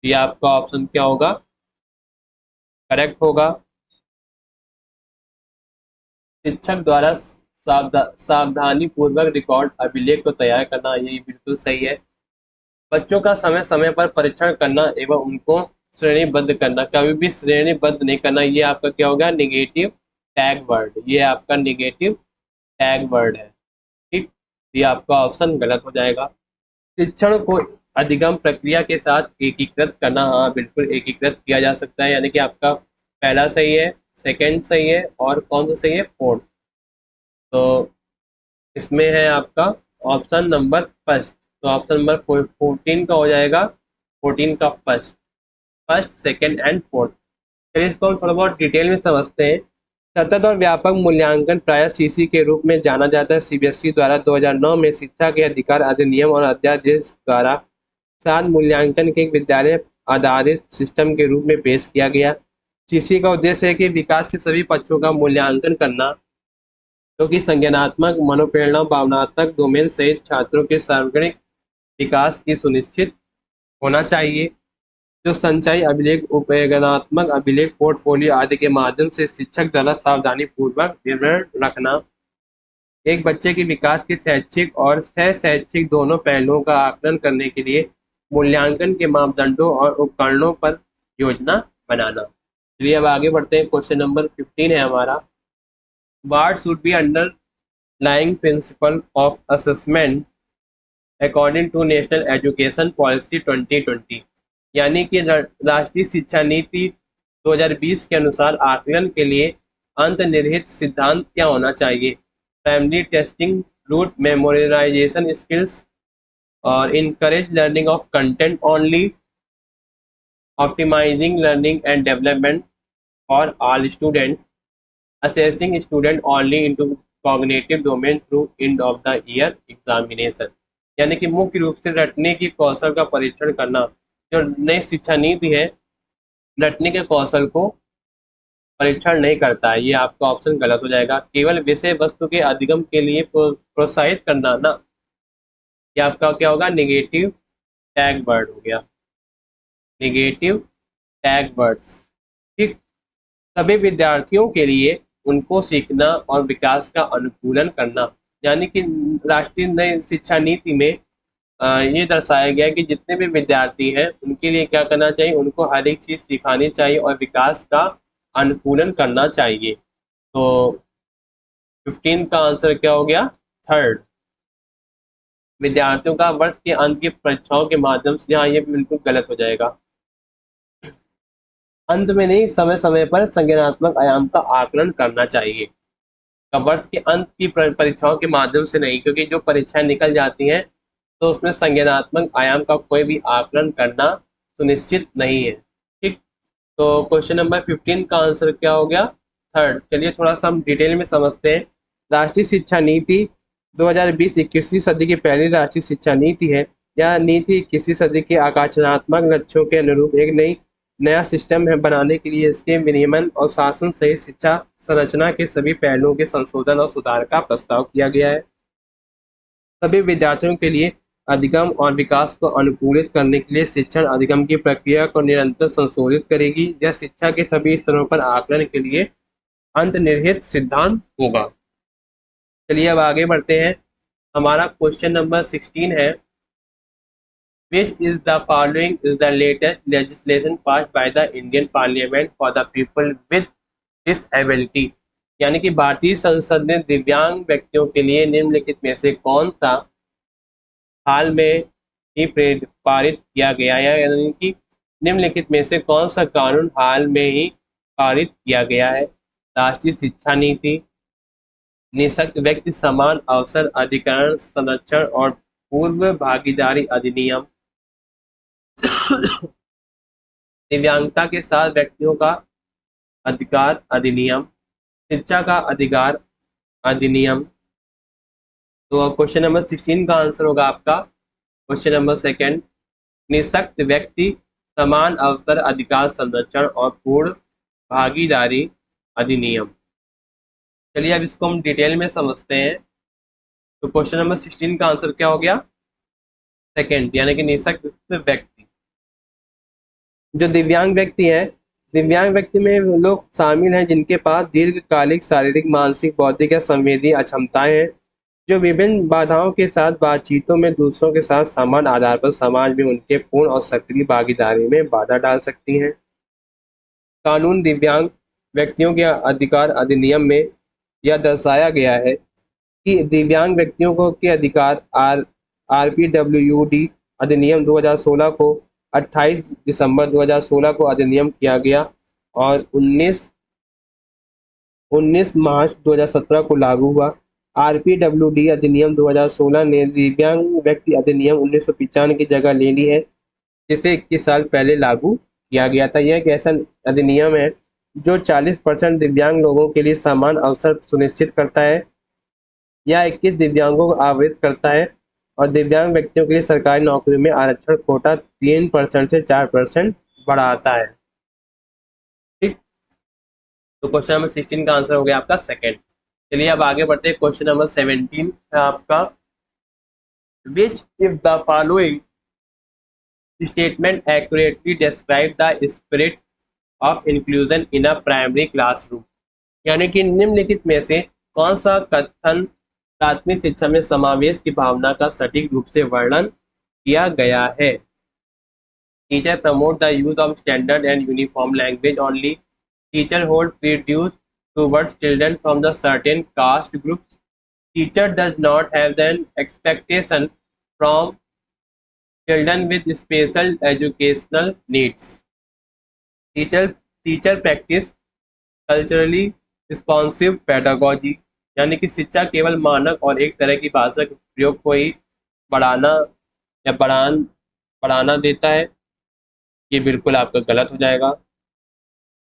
ये आपका ऑप्शन क्या होगा? करेक्ट होगा। शिक्षक द्वारा सावधानी पूर्वक रिकॉर्ड अभिलेख को तैयार करना, ये बिल्कुल सही है। बच्चों का समय समय पर परीक्षण करना एवं उनको श्रेणीबद्ध करना, कभी भी श्रेणीबद्ध नहीं करना, ये आपका क्या होगा? निगेटिव टैग वर्ड, ये आपका निगेटिव टैग वर्ड है। ठीक, ये आपका ऑप्शन गलत हो जाएगा। शिक्षण को अधिगम प्रक्रिया के साथ एकीकृत करना, हाँ बिल्कुल एकीकृत किया जा सकता है, यानी कि आपका पहला सही है, सेकंड सही है और कौन सा सही है? फोर्थ। तो इसमें है आपका ऑप्शन नंबर फर्स्ट। तो ऑप्शन नंबर 14 का हो जाएगा, 14 का first, first second and fourth. चलिए इसको हम थोड़ा बहुत डिटेल में समझते हैं। सतत और व्यापक मूल्यांकन प्रायः सीसी के रूप में जाना जाता है। सीबीएसई द्वारा 2009 में शिक्षा के अधिकार अधिनियम और अध्यादेश द्वारा सात मूल्यांकन के एक विद्यालय आधारित सिस्टम के रूप में पेश किया गया। सीसी का उद्देश्य है कि विकास के सभी पक्षों का मूल्यांकन करना, क्योंकि संज्ञानात्मक, मनोप्रेरणा, भावनात्मक डोमेन सहित छात्रों के सर्वांगीण विकास की सुनिश्चित होना चाहिए। जो संचयी अभिलेख, उपयोजनात्मक अभिलेख, पोर्टफोलियो आदि के माध्यम से शिक्षक द्वारा सावधानी पूर्वक विवरण रखना। एक बच्चे के विकास के शैक्षिक और सह शैक्षिक दोनों पहलुओं का आकलन करने के लिए मूल्यांकन के मापदंडों और उपकरणों पर योजना बनाना। चलिए अब आगे बढ़ते हैं। क्वेश्चन नंबर 15 है हमारा, what should be underlying principle of assessment according to national education policy 2020। यानी कि राष्ट्रीय शिक्षा नीति 2020 के अनुसार आकलन के लिए अंतर्निहित सिद्धांत क्या होना चाहिए। Primary testing, rote memorisation skills और encourage learning of content only, optimising learning and development for all students, assessing student only into cognitive domain through end of the year examination। यानी कि मुख्य रूप से रटने की कौशल का परीक्षण करना। जो नई शिक्षा नीति है रटने के कौशल को परीक्षण नहीं करता है, ये आपका ऑप्शन गलत हो जाएगा। केवल विषय वस्तु के अधिगम के लिए प्रोत्साहित करना ना, ये आपका क्या होगा, निगेटिव टैग वर्ड हो गया, निगेटिव टैग वर्ड्स। ठीक, सभी विद्यार्थियों के लिए उनको सीखना और विकास का अनुकूलन करना। यानी कि राष्ट्रीय नई शिक्षा नीति में ये दर्शाया गया है कि जितने भी विद्यार्थी हैं उनके लिए क्या करना चाहिए, उनको हर एक चीज़ सिखानी चाहिए और विकास का अनुकूलन करना चाहिए। तो 15 का आंसर क्या हो गया, थर्ड। विद्यार्थियों का वर्ष के अंत की परीक्षाओं के माध्यम से, यहाँ ये बिल्कुल गलत हो जाएगा। अंत में नहीं, समय समय पर संज्ञानात्मक आयाम का आकलन करना चाहिए। वर्ष के अंत की परीक्षाओं के माध्यम से नहीं, क्योंकि जो परीक्षाएं निकल जाती हैं तो उसमें संज्ञानात्मक आयाम का कोई भी आकलन करना सुनिश्चित नहीं है। ठीक, तो क्वेश्चन नंबर 15 का आंसर क्या हो गया, थर्ड। चलिए थोड़ा सा हम डिटेल में समझते हैं। राष्ट्रीय शिक्षा नीति 2020 21वीं सदी की पहली राष्ट्रीय शिक्षा नीति है। यह नीति 21वीं सदी के आकांक्षात्मक लक्ष्यों के अनुरूप एक नया सिस्टम है बनाने के लिए इसके विनियमन और शासन सहित शिक्षा संरचना के सभी पहलुओं के संशोधन और सुधार का प्रस्ताव किया गया है। सभी विद्यार्थियों के लिए अधिगम और विकास को अनुकूलित करने के लिए शिक्षण अधिगम की प्रक्रिया को निरंतर संशोधित करेगी। यह शिक्षा के सभी स्तरों पर आकलन के लिए अंतर्निहित सिद्धांत होगा। चलिए अब आगे बढ़ते हैं। हमारा क्वेश्चन नंबर 16 है, Which is the following is the latest legislation passed by the Indian Parliament for the people with disability। यानी कि भारतीय संसद ने दिव्यांग व्यक्तियों के लिए निम्नलिखित में से कौन सा हाल में ही पारित किया गया है, यानी कि निम्नलिखित में से कौन सा कानून हाल में ही पारित किया गया है। राष्ट्रीय शिक्षा नीति, निःशक्त व्यक्ति समान अवसर अधिकरण संरक्षण और पूर्व भागीदारी अधिनियम, दिव्यांगता के साथ व्यक्तियों का अधिकार अधिनियम, शिक्षा का अधिकार अधिनियम। तो क्वेश्चन नंबर 16 का आंसर होगा आपका क्वेश्चन नंबर सेकंड, निःशक्त व्यक्ति समान अवसर अधिकार संरक्षण और पूर्ण भागीदारी अधिनियम। चलिए अब इसको हम डिटेल में समझते हैं। तो क्वेश्चन नंबर 16 का आंसर क्या हो गया, सेकंड, यानी कि निःशक्त व्यक्ति। जो दिव्यांग व्यक्ति है, दिव्यांग व्यक्ति में वो लोग शामिल हैं जिनके पास दीर्घकालिक शारीरिक, मानसिक, बौद्धिक या संवेदी अक्षमताएं हैं, जो विभिन्न बाधाओं के साथ बातचीतों में दूसरों के साथ समान आधार पर समाज में उनके पूर्ण और सक्रिय भागीदारी में बाधा डाल सकती हैं। कानून दिव्यांग व्यक्तियों के अधिकार अधिनियम में यह दर्शाया गया है कि दिव्यांग व्यक्तियों को के अधिकार RPWD अधिनियम 2016 को 28 दिसंबर 2016 को अधिनियम किया गया और 19 मार्च 2017 को लागू हुआ। RPWD अधिनियम 2016 ने दिव्यांग व्यक्ति अधिनियम 1995 की जगह ले ली है, जिसे 21 साल पहले लागू किया गया था। यह एक ऐसा अधिनियम है जो 40% दिव्यांग लोगों के लिए समान अवसर सुनिश्चित करता है। यह 21 दिव्यांगों को आवृत करता है और दिव्यांग व्यक्तियों के लिए सरकारी नौकरी में आरक्षण कोटा 3% से 4% बढ़ाता है। ठीक, तो क्वेश्चन नंबर 16 का आंसर हो गया आपका सेकंड। चलिए अब आगे बढ़ते हैं। क्वेश्चन नंबर 17 है आपका, which if the following statement accurately describe the spirit of inclusion in a primary classroom. यानी कि निम्नलिखित में से कौन सा कथन प्राथमिक शिक्षा में समावेश की भावना का सटीक रूप से वर्णन किया गया है? Teacher promote the use of standard and uniform language only. Teacher hold prejudice towards children from the certain caste groups. Teacher does not have an expectation from children with special educational needs. Teacher practice culturally responsive pedagogy। यानी कि शिक्षा केवल मानक और एक तरह की भाषा के प्रयोग को ही बढ़ाना या बढ़ाना देता है, ये बिल्कुल आपका गलत हो जाएगा।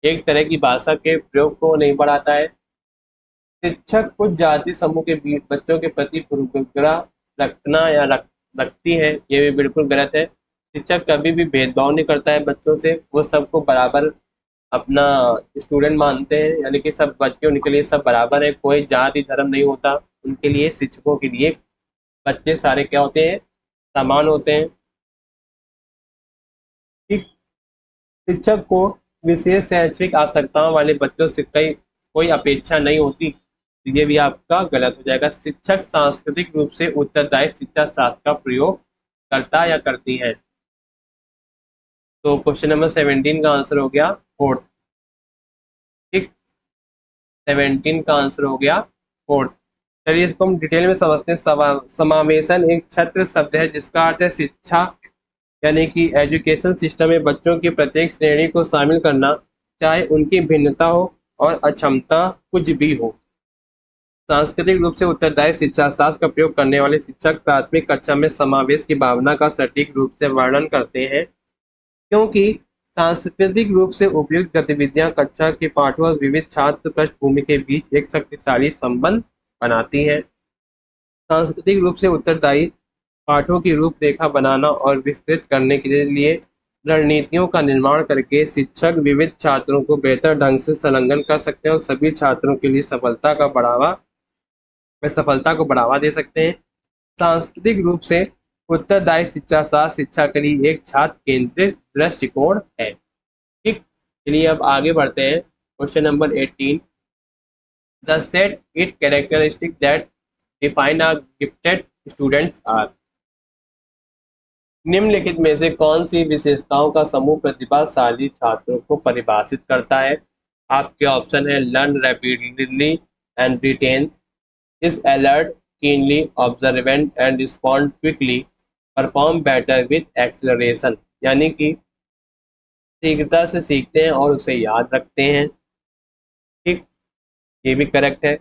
एक तरह की भाषा के प्रयोग को नहीं बढ़ाता है। शिक्षक कुछ जाति समूह के बीच बच्चों के प्रति पूर्वाग्रह रखना या रखती है, ये भी बिल्कुल गलत है। शिक्षक कभी भी भेदभाव नहीं करता है बच्चों से, वो सबको बराबर अपना स्टूडेंट मानते हैं। यानी कि सब बच्चे उनके लिए सब बराबर है, कोई जाति धर्म नहीं होता उनके लिए। शिक्षकों के लिए बच्चे सारे क्या होते हैं? समान होते हैं। ठीक। शिक्षक को विशेष शैक्षिक आवश्यकताओं वाले बच्चों से कोई अपेक्षा नहीं होती, तो ये भी आपका गलत हो जाएगा। शिक्षक सांस्कृतिक रूप से उत्तरदायी शिक्षा शास्त्र का प्रयोग करता या करती है। तो क्वेश्चन नंबर 17 का आंसर हो गया फोर्थ। ठीक, 17 का आंसर हो गया फोर्थ। चलिए इसको हम डिटेल में समझते हैं। समावेशन एक छत्र शब्द है जिसका अर्थ है शिक्षा, यानी कि एजुकेशन सिस्टम में बच्चों की प्रत्येक श्रेणी को शामिल करना, चाहे उनकी भिन्नता हो और अक्षमता कुछ भी हो। सांस्कृतिक रूप से उत्तरदायी शिक्षा शास्त्र का प्रयोग करने वाले शिक्षक प्राथमिक कक्षा में समावेश की भावना का सटीक रूप से वर्णन करते हैं, क्योंकि सांस्कृतिक रूप से उपयुक्त गतिविधियां कक्षा के पाठों और विविध छात्र पृष्ठभूमि के बीच एक शक्तिशाली संबंध बनाती हैं। सांस्कृतिक रूप से उत्तरदायी पाठों की रूपरेखा बनाना और विस्तृत करने के लिए रणनीतियों का निर्माण करके शिक्षक विविध छात्रों को बेहतर ढंग से संलग्न कर सकते हैं और सभी छात्रों के लिए सफलता को बढ़ावा दे सकते हैं। सांस्कृतिक रूप से उत्तरदायी शिक्षा शास्त्र शिक्षा के लिए एक छात्र केंद्रित दृष्टिकोण है। ठीक, चलिए अब आगे बढ़ते हैं। Question number 18, the set it characteristic that define a gifted students are. निम्नलिखित में से कौन सी विशेषताओं का समूह प्रतिभाशाली छात्रों को परिभाषित करता है? आपके ऑप्शन है learn rapidly and retains, is alert, keenly observant and respond quickly, perform better with acceleration। यानी कि शीघ्रता से सीखते हैं और उसे याद रखते हैं। ठीक, ये भी करेक्ट है।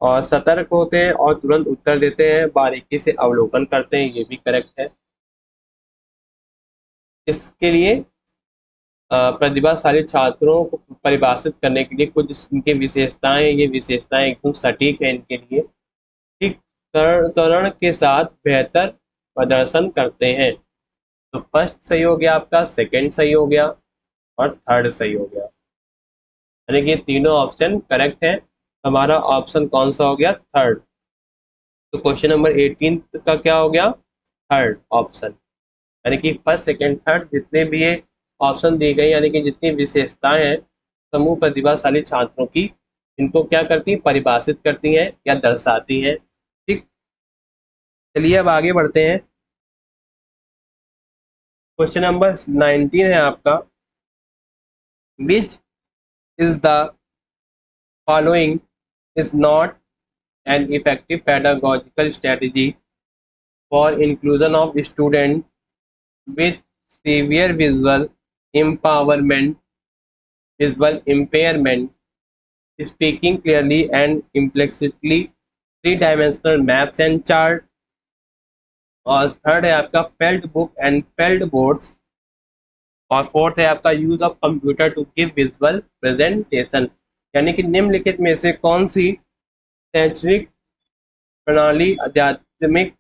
और सतर्क होते हैं और तुरंत उत्तर देते हैं, बारीकी से अवलोकन करते हैं, ये भी करेक्ट है। इसके लिए प्रतिभाशाली छात्रों को परिभाषित करने के लिए कुछ इनकी विशेषताएं, ये विशेषताएं एकदम सटीक है इनके लिए। ठीक, त्वरण के साथ बेहतर प्रदर्शन करते हैं। तो फर्स्ट सही हो गया आपका, सेकंड सही हो गया और थर्ड सही हो गया, यानी कि तीनों ऑप्शन करेक्ट है। हमारा ऑप्शन कौन सा हो गया? थर्ड। तो क्वेश्चन नंबर 18 का क्या हो गया? Third option. यानी कि फर्स्ट सेकंड थर्ड जितने भी ये ऑप्शन दिए गए, यानी कि जितनी विशेषताएं हैं समूह प्रतिभाशाली छात्रों की, इनको क्या करती हैं? परिभाषित करती हैं या दर्शाती हैं। ठीक, चलिए अब आगे बढ़ते हैं। क्वेश्चन नंबर 19 है आपका, which is the following is not an effective pedagogical strategy for inclusion of student with severe visual impairment, speaking clearly and implicitly, three-dimensional maps and chart। और थर्ड है आपका field book and field boards. और फोर्थ है आपका use of computer to give visual presentation. यानी कि निम्नलिखित में से कौन सी शैक्षणिक प्रणाली आध्यात्मिक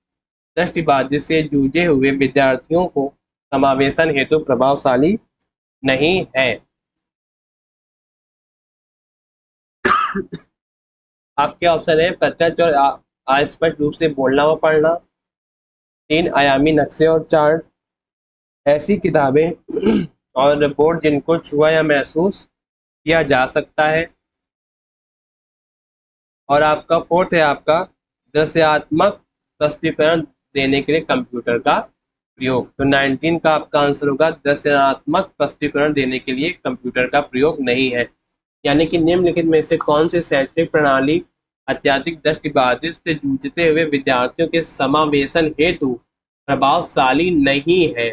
दृष्टिबाजी से जूझे हुए विद्यार्थियों को समावेशन हेतु प्रभावशाली नहीं है? आपके ऑप्शन है प्रत्यक्ष और अस्पष्ट रूप से बोलना व पढ़ना, 3 आयामी नक्शे और चार्ट, ऐसी किताबें और रिपोर्ट जिनको छुआ या महसूस किया जा सकता है। और आपका फोर्थ है आपका दृश्यात्मक स्पष्टीकरण देने के लिए कंप्यूटर का प्रयोग। तो 19 का आपका आंसर होगा दृश्यात्मक स्पष्टीकरण देने के लिए कंप्यूटर का प्रयोग नहीं है। यानी कि निम्नलिखित में से कौन सी शैक्षणिक प्रणाली अत्यधिक दृष्टिबाधित से जूझते हुए विद्यार्थियों के समावेशन हेतु प्रभावशाली नहीं है।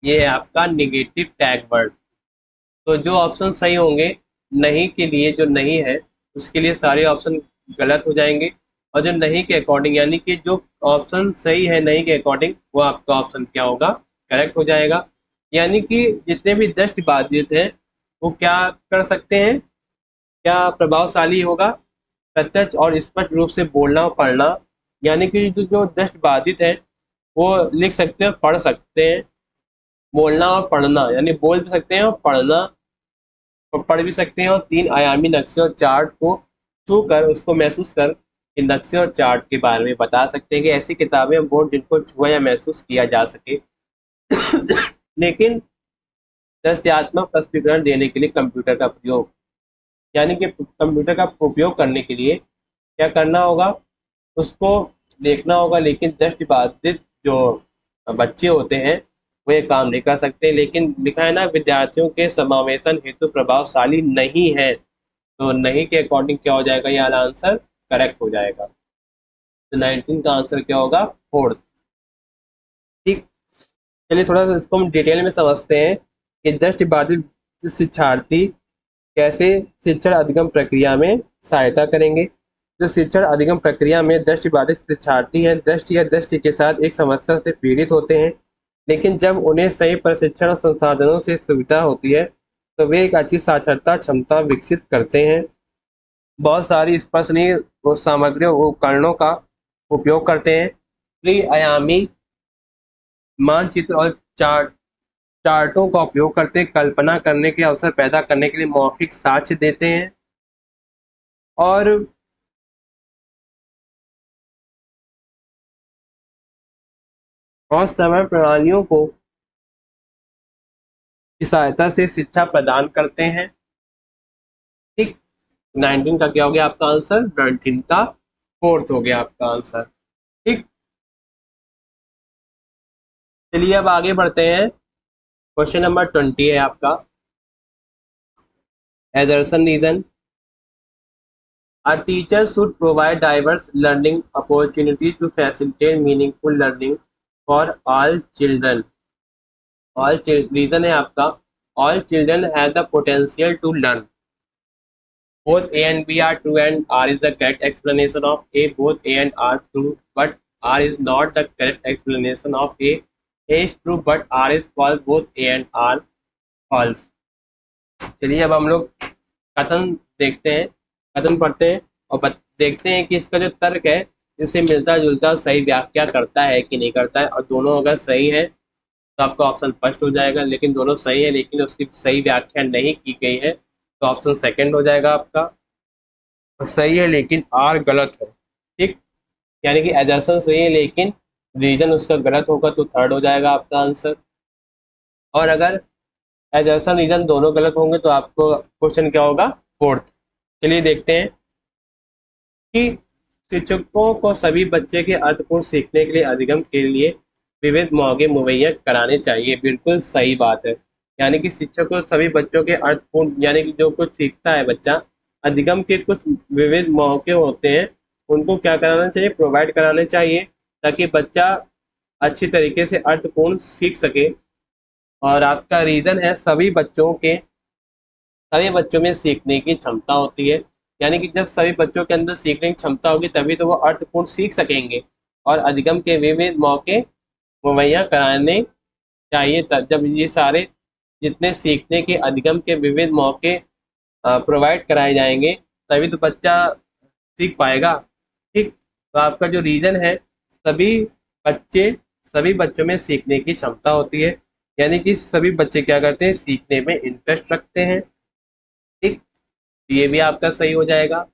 ये है आपका निगेटिव टैग वर्ड। तो जो ऑप्शन सही होंगे नहीं के लिए, जो नहीं है उसके लिए सारे ऑप्शन गलत हो जाएंगे, और जो नहीं के अकॉर्डिंग यानी कि जो ऑप्शन सही है नहीं के अकॉर्डिंग वो आपका ऑप्शन क्या होगा, करेक्ट हो जाएगा। यानी कि जितने भी दृष्टि बाधित हैं वो क्या कर सकते हैं, क्या प्रभावशाली होगा, प्रत्यक्ष और स्पष्ट रूप से बोलना और पढ़ना। यानी कि जो दृष्टि बाधित है वो लिख सकते हैं, पढ़ सकते हैं। बोलना और पढ़ना यानी बोल भी सकते हैं और पढ़ना और पढ़ भी सकते हैं, और तीन आयामी नक्शे और चार्ट को छू कर उसको महसूस कर इन नक्शे और चार्ट के बारे में बता सकते हैं कि ऐसी किताबें बोर्ड जिनको छुआ या महसूस किया जा सके। लेकिन तथ्यात्मक स्पष्टीकरण देने के लिए कंप्यूटर का प्रयोग, यानी कि कंप्यूटर का उपयोग करने के लिए क्या करना होगा, उसको देखना होगा। लेकिन दृष्टिबाधित जो बच्चे होते हैं वो ये काम नहीं कर सकते। लेकिन लिखा है ना विद्यार्थियों के समावेशन हेतु प्रभावशाली नहीं है, तो नहीं के अकॉर्डिंग क्या हो जाएगा, ये वाला आंसर करेक्ट हो जाएगा। तो 19 का आंसर क्या होगा, फोर्थ। ठीक, चलिए थोड़ा सा इसको हम डिटेल में समझते हैं कि दृष्टिबाधित शिक्षार्थी कैसे शिक्षण अधिगम प्रक्रिया में सहायता करेंगे। जो शिक्षण अधिगम प्रक्रिया में दृष्टिबाधित शिक्षार्थी हैं, दृष्टि या दृष्टि के साथ एक समस्या से पीड़ित होते हैं, लेकिन जब उन्हें सही प्रशिक्षण और संसाधनों से सुविधा होती है तो वे एक अच्छी साक्षरता क्षमता विकसित करते हैं। बहुत सारी स्पर्शनीय सामग्रियों उपकरणों का उपयोग करते हैं, त्रिआयामी मानचित्र और चार्टों का उपयोग करते हैं, कल्पना करने के अवसर पैदा करने के लिए मौखिक साक्ष्य देते हैं, और समय प्रणालियों को की सहायता से शिक्षा प्रदान करते हैं। ठीक, 19 का क्या हो गया आपका आंसर, 19 का फोर्थ हो गया आपका आंसर। ठीक, चलिए अब आगे बढ़ते हैं। क्वेश्चन नंबर 20 है आपका, assertion reason. A teacher should provide diverse learning opportunities to facilitate meaningful learning for all children. All reason है आपका, all children have the potential to learn. Both A and B are true and R is the correct explanation of A. Both A and R true, but R is not the correct explanation of A. A is true, but R is false. Both A and R false. चलिए अब हम लोग कथन देखते हैं, कथन पढ़ते हैं और देखते हैं कि इसका जो तर्क है इससे मिलता जुलता सही व्याख्या करता है कि नहीं करता है। और दोनों अगर सही है तो आपका ऑप्शन फर्स्ट हो जाएगा, लेकिन दोनों सही है लेकिन उसकी सही व्याख्या नहीं की गई है तो ऑप्शन सेकंड हो जाएगा आपका। सही है लेकिन आर गलत है। ठीक, यानी कि एजर्सन सही है लेकिन रीजन उसका गलत होगा तो थर्ड हो जाएगा आपका आंसर। और अगर एजर्सन रीजन दोनों गलत होंगे तो आपको क्वेश्चन क्या होगा, फोर्थ। चलिए देखते हैं कि शिक्षकों को सभी बच्चे के अर्थपूर्ण सीखने के लिए अधिगम के लिए विविध मौके मुहैया कराने चाहिए। बिल्कुल सही बात है। यानी कि शिक्षक को सभी बच्चों के अर्थपूर्ण यानी कि जो कुछ सीखता है बच्चा, अधिगम के कुछ विविध मौके होते हैं उनको क्या कराना चाहिए, प्रोवाइड कराने चाहिए, ताकि बच्चा अच्छी तरीके से अर्थपूर्ण सीख सके। और आपका रीजन है सभी बच्चों में सीखने की क्षमता होती है। यानी कि जब सभी बच्चों के अंदर सीखने की क्षमता होगी तभी तो वो अर्थपूर्ण सीख सकेंगे, और अधिगम के विविध मौके मुहैया कराने चाहिए। तब जब ये सारे जितने सीखने के अधिगम के विविध मौके प्रोवाइड कराए जाएंगे तभी तो बच्चा सीख पाएगा। ठीक, तो आपका जो रीजन है सभी बच्चे सभी बच्चों में सीखने की क्षमता होती है, यानी कि सभी बच्चे क्या करते हैं, सीखने में इंटरेस्ट रखते हैं। ठीक, ये भी आपका सही हो जाएगा,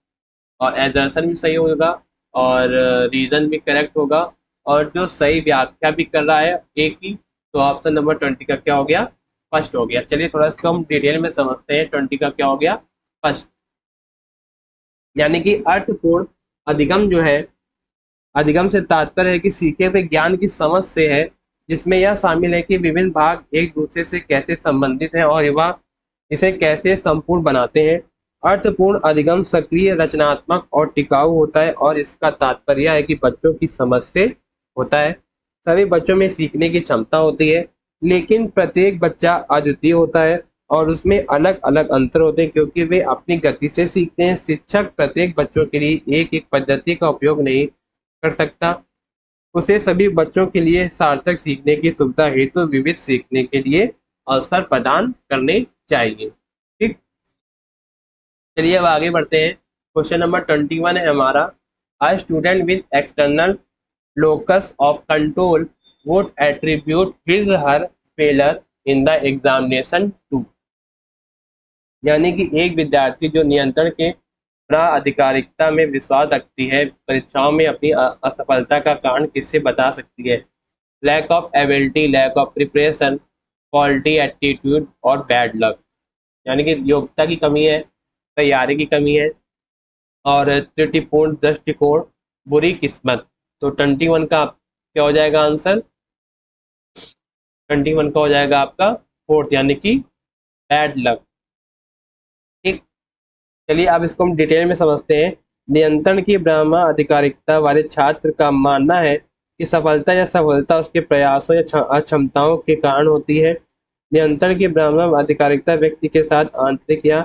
और एजर्सन भी सही होगा, और रीजन भी करेक्ट होगा, और जो सही व्याख्या भी कर रहा है एक ही तो ऑप्शन नंबर 20 का क्या हो गया, फर्स्ट हो गया। चलिए थोड़ा इसको हम डिटेल में समझते हैं। 20 का क्या हो गया, फर्स्ट। यानी कि अर्थपूर्ण अधिगम जो है, अधिगम से तात्पर्य है कि सीखे हुए ज्ञान की समझ से है, जिसमें यह शामिल है कि विभिन्न भाग एक दूसरे से कैसे संबंधित हैं और वह इसे कैसे संपूर्ण बनाते हैं। अर्थपूर्ण अधिगम सक्रिय, रचनात्मक और टिकाऊ होता है और इसका तात्पर्य है कि बच्चों की समझ से होता है। सभी बच्चों में सीखने की क्षमता होती है, लेकिन प्रत्येक बच्चा अद्वितीय होता है और उसमें अलग अलग अंतर होते हैं, क्योंकि वे अपनी गति से सीखते हैं। शिक्षक प्रत्येक बच्चों के लिए एक एक पद्धति का उपयोग नहीं कर सकता। उसे सभी बच्चों के लिए सार्थक सीखने की सुविधा हेतु विविध सीखने के लिए अवसर प्रदान करने चाहिए। ठीक, चलिए अब आगे बढ़ते हैं। क्वेश्चन नंबर 21 है हमारा, a student with external locus of control would attribute his her failure in the examination to. यानी कि एक विद्यार्थी जो नियंत्रण के प्राधिकारिकता में विश्वास रखती है, परीक्षाओं में अपनी असफलता का कारण किससे बता सकती है। Lack of ability, lack of preparation, faulty attitude और बैड लक। यानी कि योग्यता की कमी है, तैयारी की कमी है और त्रुटिपूर्ण दृष्टिकोण, बुरी किस्मत। तो 21 का क्या हो जाएगा आंसर, 21 का हो जाएगा आपका फोर्थ, यानी कि बैड लक। ठीक, चलिए अब इसको हम डिटेल में समझते हैं। नियंत्रण की ब्रह्मा अधिकारिकता वाले छात्र का मानना है कि सफलता या सफलता उसके प्रयासों या अक्षमताओं के कारण होती है। नियंत्रण की ब्रह्मा अधिकारिकता व्यक्ति के साथ आंतरिक या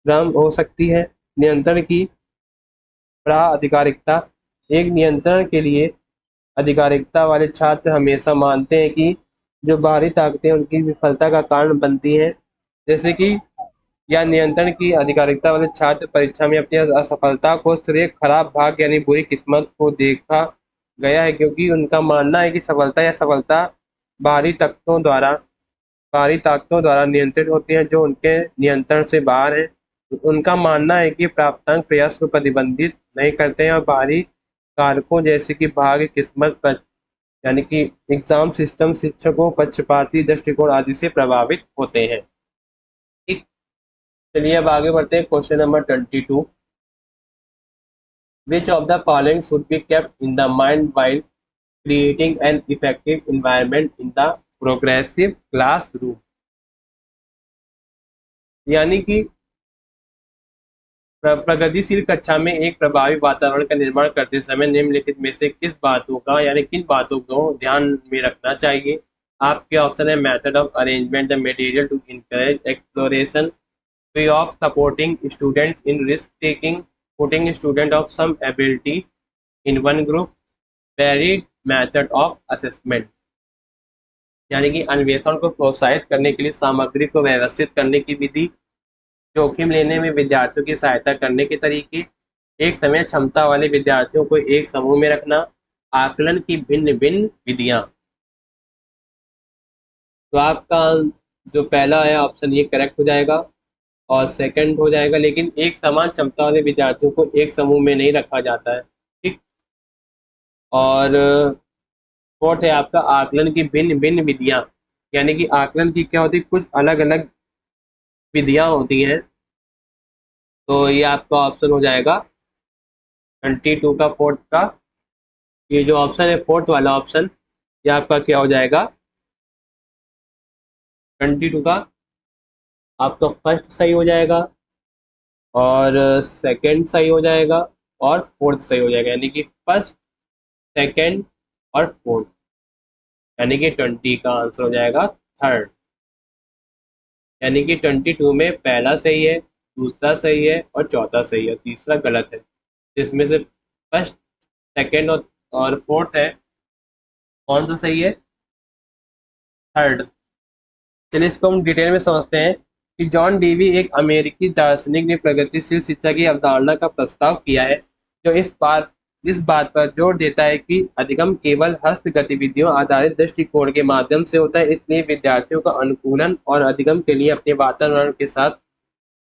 भ्रम हो सकती है। नियंत्रण की प्राधिकारिकता, एक नियंत्रण के लिए अधिकारिकता वाले छात्र हमेशा मानते हैं कि जो बाहरी ताकतें उनकी विफलता का कारण बनती हैं, जैसे कि या नियंत्रण की अधिकारिकता वाले छात्र परीक्षा में अपनी असफलता को सिर्फ खराब भाग यानी बुरी किस्मत को देखा गया है, क्योंकि उनका मानना है कि सफलता या सफलता बाहरी ताकतों द्वारा नियंत्रित होती है जो उनके नियंत्रण से बाहर है। उनका मानना है कि प्राप्तांक प्रयास को प्रतिबंधित नहीं करते हैं और बाहरी कारकों जैसे कि भाग्य, किस्मत पर यानी कि एग्जाम सिस्टम, शिक्षकों, पक्षपाती दृष्टिकोण आदि से प्रभावित होते हैं। ठीक, चलिए अब आगे बढ़ते हैं। Question number 22, which of the following should be kept in the mind while creating an effective environment in the progressive classroom. यानी कि प्रगतिशील कक्षा में एक प्रभावी वातावरण का निर्माण करते समय निम्नलिखित में से किस बातों का यानी किन बातों को ध्यान में रखना चाहिए। आपके ऑप्शन है, method of arrangement the material to encourage exploration, way of supporting students in risk taking, putting student of some ability in one group, varied method of assessment. यानी कि अन्वेषण को प्रोत्साहित करने के लिए सामग्री को व्यवस्थित करने की विधि, जोखिम लेने में विद्यार्थियों की सहायता करने के तरीके, एक समय क्षमता वाले विद्यार्थियों को एक समूह में रखना, आकलन की भिन्न भिन्न विधियां। तो आपका जो पहला है ऑप्शन ये करेक्ट हो जाएगा और सेकंड हो जाएगा, लेकिन एक समान क्षमता वाले विद्यार्थियों को एक समूह में नहीं रखा जाता है। ठीक, और फोर्थ है आपका आकलन की भिन्न भिन्न विधियां। यानी कि आकलन की क्या होती है, कुछ अलग अलग विधियां होती हैं। तो ये आपका ऑप्शन हो जाएगा 22 का, फोर्थ का। ये जो ऑप्शन है फोर्थ वाला ऑप्शन, ये आपका क्या हो जाएगा, 22 का आपका फर्स्ट सही हो जाएगा और सेकंड सही हो जाएगा और फोर्थ सही हो जाएगा। यानी कि फर्स्ट, सेकंड और फोर्थ, यानी कि 20 का आंसर हो जाएगा थर्ड। यानी कि 22 में पहला सही है, दूसरा सही है और चौथा सही है, तीसरा गलत है। जिसमें से फर्स्ट, सेकंड और फोर्थ है, कौन सा सही है, थर्ड। चलिए इसको हम डिटेल में समझते हैं कि जॉन डीवी एक अमेरिकी दार्शनिक ने प्रगतिशील शिक्षा की अवधारणा का प्रस्ताव किया है, जो इस बात पर जोर देता है कि अधिगम केवल हस्त गतिविधियों आधारित दृष्टिकोण के माध्यम से होता है। इसलिए विद्यार्थियों का अनुकूलन और अधिगम के लिए अपने वातावरण के साथ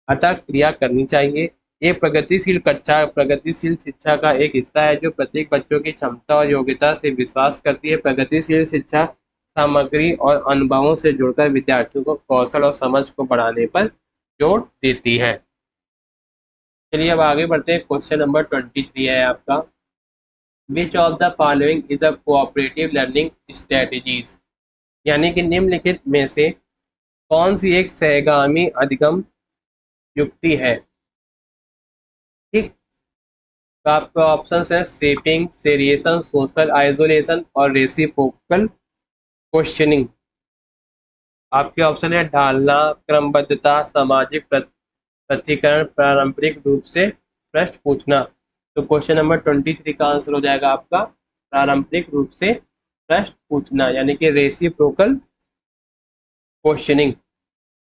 अतः क्रिया करनी चाहिए। एक प्रगतिशील कक्षा प्रगतिशील शिक्षा का एक हिस्सा है जो प्रत्येक बच्चों की क्षमता और योग्यता से विश्वास करती है। प्रगतिशील शिक्षा सामग्री और अनुभवों से जुड़कर विद्यार्थियों को कौशल और समझ को बढ़ाने पर जोर देती है। चलिए अब आगे बढ़ते हैं। क्वेश्चन नंबर 23 है आपका, विच of the following is a cooperative learning strategies, यानी कि निम्नलिखित में से कौन सी एक सहगामी अधिगम युक्ति है। ठीक, तो आपका ऑप्शन है शेपिंग, सेरिएशन, सोशल आइसोलेशन और रेसिप्रोकल क्वेश्चनिंग। आपके ऑप्शन है ढालना, क्रमबद्धता, सामाजिक प्रथिकरण, पारंपरिक रूप से प्रश्न पूछना। तो क्वेश्चन नंबर 23 का आंसर हो जाएगा आपका पारंपरिक रूप से प्रश्न पूछना, यानी कि रेसिप्रोकल क्वेश्चनिंग।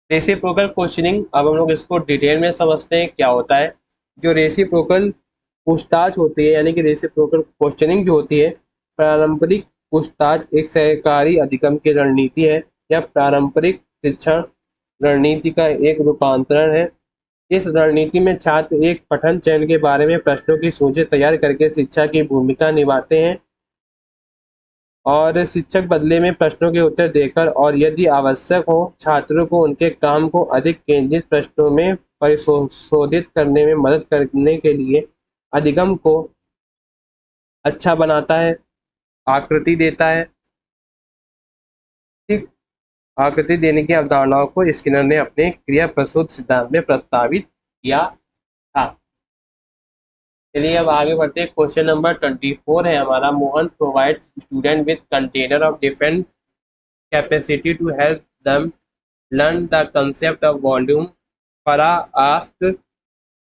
रेसिप्रोकल क्वेश्चनिंग, अब हम लोग इसको डिटेल में समझते हैं क्या होता है। जो रेसिप्रोकल पूछताछ होती है, यानी कि रेसिप्रोकल क्वेश्चनिंग जो होती है, पारंपरिक पूछताछ एक सहकारी अधिगम की रणनीति है या पारंपरिक शिक्षण रणनीति का एक रूपांतरण है। इस रणनीति में छात्र एक पठन चयन के बारे में प्रश्नों की सूची तैयार करके शिक्षा की भूमिका निभाते हैं और शिक्षक बदले में प्रश्नों के उत्तर देकर और यदि आवश्यक हो छात्रों को उनके काम को अधिक केंद्रित प्रश्नों में परिशोधित करने में मदद करने के लिए अधिगम को अच्छा बनाता है, आकृति देता है। ठीक, आकृति देने की अवधारणाओं को स्किनर ने अपने क्रिया प्रसूत सिद्धांत में प्रस्तावित किया था। चलिए अब आगे बढ़ते हैं। क्वेश्चन नंबर 24 है हमारा, Mohan provides student with container of different capacity to help them learn the concept of volume. Farah asked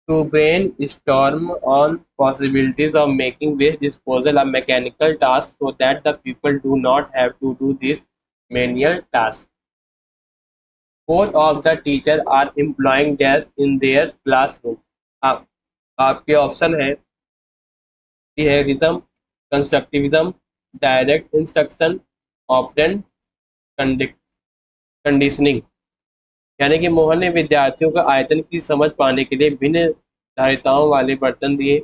to brainstorm on possibilities of making waste disposal a mechanical task so that the people do not have to do this manual task. Both of the teachers are employing gas in their classroom. आप आपके ऑप्शन है behaviourism, constructivism, direct instruction, operant conditioning. यानी कि मोहन ने विद्यार्थियों को आयतन की समझ पाने के लिए भिन्न धारिताओं वाले बर्तन दिए।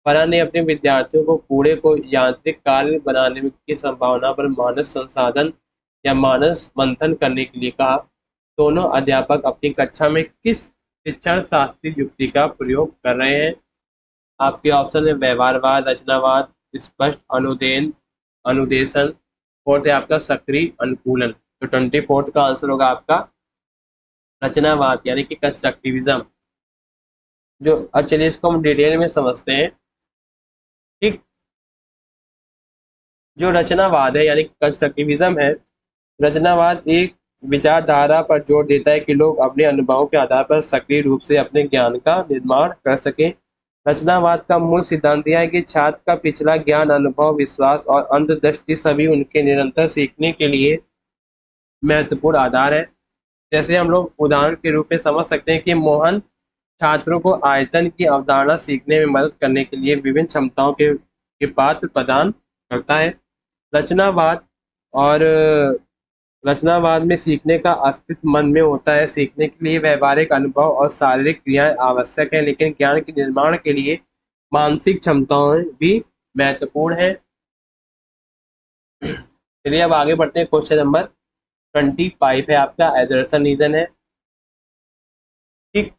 फरहान ने अपने विद्यार्थियों को कूड़े को यांत्रिक कार्य बनाने की संभावना पर मानस संसाधन या मानस मंथन करने के लिए कहा। दोनों अध्यापक अपनी कक्षा में किस शिक्षण शास्त्रीय युक्ति का प्रयोग कर रहे हैं। आपके ऑप्शन है व्यवहारवाद, रचनावाद, स्पष्ट अनुदेन अनुदेशन, फोर्थ है आपका सक्रिय अनुकूलन। तो 24 का आंसर होगा आपका रचनावाद, यानी कि कंस्ट्रक्टिविज्म। जो अब चलिए इसको हम डिटेल में समझते हैं। ठीक, जो रचनावाद है यानी कंस्ट्रक्टिविज्म है, रचनावाद एक विचारधारा पर जोर देता है कि लोग अपने अनुभवों के आधार पर सक्रिय रूप से अपने ज्ञान का निर्माण कर सकें। रचनावाद का मूल सिद्धांत यह है कि छात्र का पिछला ज्ञान, अनुभव, विश्वास और अंतर्दृष्टि सभी उनके निरंतर सीखने के लिए महत्वपूर्ण आधार है। जैसे हम लोग उदाहरण के रूप में समझ सकते हैं कि मोहन छात्रों को आयतन की अवधारणा सीखने में मदद करने के लिए विभिन्न क्षमताओं के पात्र प्रदान करता है। रचनावाद और रचनावाद में सीखने का अस्तित्व मन में होता है। सीखने के लिए व्यवहारिक अनुभव और शारीरिक क्रियाएं आवश्यक है, लेकिन ज्ञान के निर्माण के लिए मानसिक क्षमताएं भी महत्वपूर्ण है। चलिए अब आगे बढ़ते हैं। क्वेश्चन नंबर 25 है आपका, एजर्सन रीजन है। ठीक,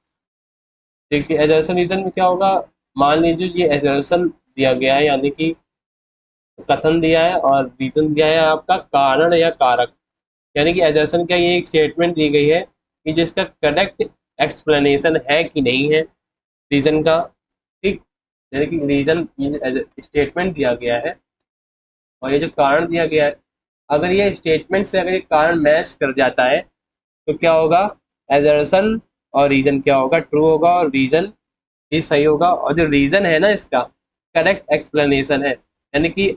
देखिए एजर्सन रीजन में क्या होगा, मान लीजिए ये एजर्सन दिया गया है, यानी कि कथन दिया है और रीजन दिया है आपका कारण या कारक। यानी कि एजर्सन का ये एक स्टेटमेंट दी गई है कि जिसका करेक्ट एक्सप्लेनेशन है कि नहीं है रीजन का। ठीक, यानी कि रीजन स्टेटमेंट दिया गया है और ये जो कारण दिया गया है, अगर ये स्टेटमेंट से अगर ये कारण मैच कर जाता है तो क्या होगा, एजर्सन और रीजन क्या होगा, ट्रू होगा और रीजन भी सही होगा। और जो रीजन है ना इसका करेक्ट एक्सप्लेनेशन है, यानी कि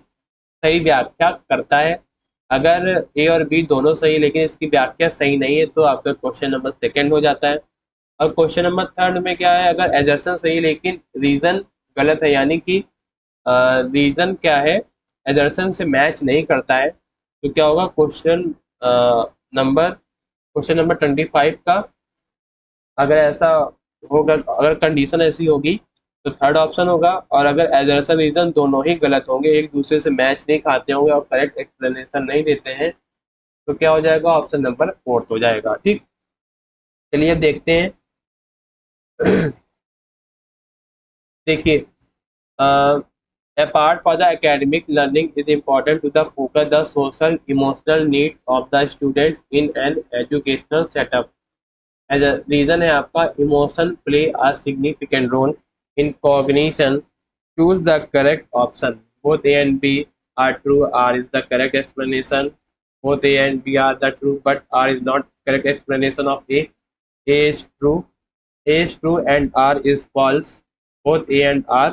सही व्याख्या करता है। अगर ए और बी दोनों सही लेकिन इसकी व्याख्या सही नहीं है तो आपका क्वेश्चन नंबर सेकंड हो जाता है। और क्वेश्चन नंबर थर्ड में क्या है, अगर एजर्सन सही लेकिन रीजन गलत है, यानी कि रीजन क्या है एजर्सन से मैच नहीं करता है, तो क्या होगा नंबर क्वेश्चन नंबर 25 का, अगर ऐसा होगा, अगर कंडीशन ऐसी होगी तो थर्ड ऑप्शन होगा। और अगर एजर्सन रीजन दोनों ही गलत होंगे, एक दूसरे से मैच नहीं खाते होंगे और करेक्ट एक्सप्लेनेशन नहीं देते हैं, तो क्या हो जाएगा, ऑप्शन नंबर 4 हो जाएगा। ठीक, चलिए अब देखते हैं। देखिए, apart for the academic learning is important to the focus the social emotional needs of the students in an educational setup. As a reason है आपका, emotion play a significant role in cognition. Choose the correct option. Both A and B are true. R is the correct explanation. Both A and B are the true, but R is not correct explanation of A. A is true. A is true and R is false. Both A and R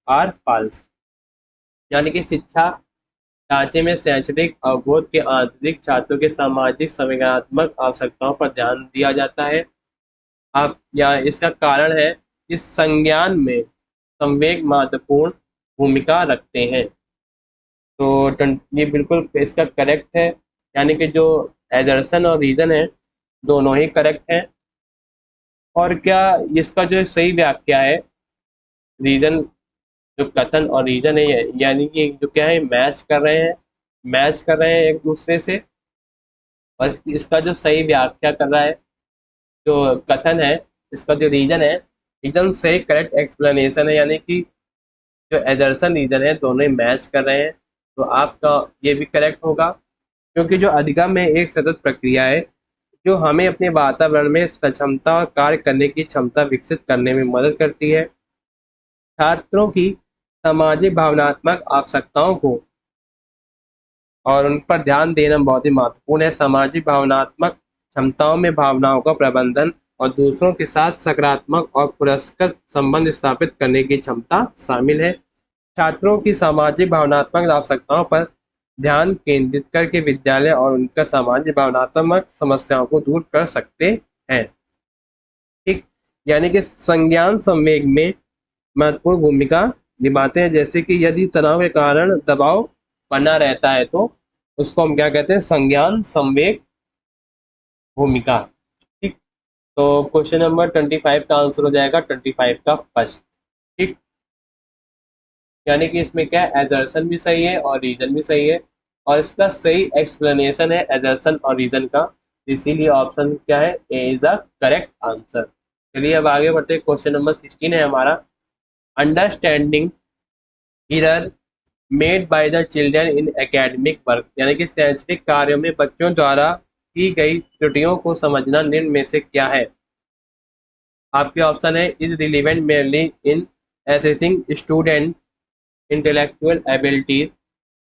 are false. यानी कि शिक्षा ढांचे में शैक्षणिक अवबोध के आंतरिक छात्रों के सामाजिक संवेदनात्मक आवश्यकताओं पर ध्यान दिया जाता है। आप या इसका कारण है कि संज्ञान में संवेग महत्वपूर्ण भूमिका रखते हैं। तो ये बिल्कुल इसका करेक्ट है, यानी कि जो एजर्सन और रीजन है दोनों ही करेक्ट हैं। और क्या इसका जो सही व्याख्या है, रीजन जो कथन और रीजन है यानी कि जो क्या है, मैच कर रहे हैं एक दूसरे से। और इसका जो सही व्याख्या कर रहा है जो कथन है, इसका जो रीजन है एकदम सही करेक्ट एक्सप्लेनेशन है, यानी कि जो एजर्सन रीजन है दोनों ही मैच कर रहे हैं। तो आपका ये भी करेक्ट होगा, क्योंकि जो अधिगम में एक सतत प्रक्रिया है जो हमें अपने वातावरण में सक्षमता और कार्य करने की क्षमता विकसित करने में मदद करती है। छात्रों की सामाजिक भावनात्मक आवश्यकताओं को और उन पर ध्यान देना बहुत ही महत्वपूर्ण है। सामाजिक भावनात्मक क्षमताओं में भावनाओं का प्रबंधन और दूसरों के साथ सकारात्मक और पुरस्कृत संबंध स्थापित करने की क्षमता शामिल है। छात्रों की सामाजिक भावनात्मक आवश्यकताओं पर ध्यान केंद्रित करके विद्यालय और उनका सामाजिक भावनात्मक समस्याओं को दूर कर सकते हैं। ठीक, यानी कि संज्ञान संवेग में महत्वपूर्ण भूमिका निभाते हैं। जैसे कि यदि तनाव के कारण दबाव बना रहता है तो उसको हम क्या कहते हैं, संज्ञान संवेग भूमिका। ठीक, तो क्वेश्चन नंबर 25 का आंसर हो जाएगा 25 का फर्स्ट। ठीक, यानी कि इसमें क्या है, एजर्सन भी सही है और रीजन भी सही है, और इसका सही एक्सप्लेनेशन है एजर्सन और रीजन का, इसीलिए ऑप्शन क्या है, ए इज द करेक्ट आंसर। चलिए अब आगे बढ़ते हैं। क्वेश्चन नंबर 16 है हमारा, understanding error made by the children in academic work, यानी कि शैक्षणिक कार्यों में बच्चों द्वारा की गई त्रुटियों को समझना निम्न में से क्या है। आपके ऑप्शन है, is relevant merely in assessing student intellectual abilities,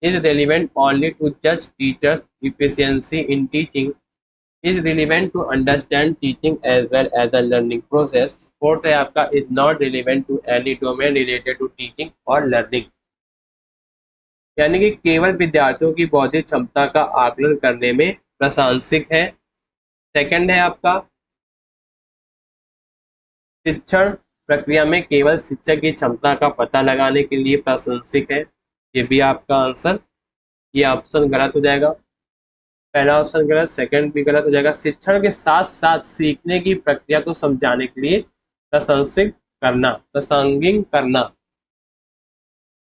is relevant only to judge teachers' efficiency in teaching, is relevant to understand teaching as well as the learning process. Fourth है आपका, is not relevant to any domain related to teaching or learning, यानी कि केवल विद्यार्थियों की बौद्धिक क्षमता का आकलन करने में प्रासंगिक है। सेकंड है आपका, शिक्षण प्रक्रिया में केवल शिक्षक की क्षमता का पता लगाने के लिए प्रासंगिक है। ये भी आपका आंसर, ये ऑप्शन गलत हो जाएगा। पहला ऑप्शन गलत, सेकंड भी गलत हो जाएगा। शिक्षण के साथ साथ सीखने की प्रक्रिया को समझाने के लिए प्रासंगिक करना,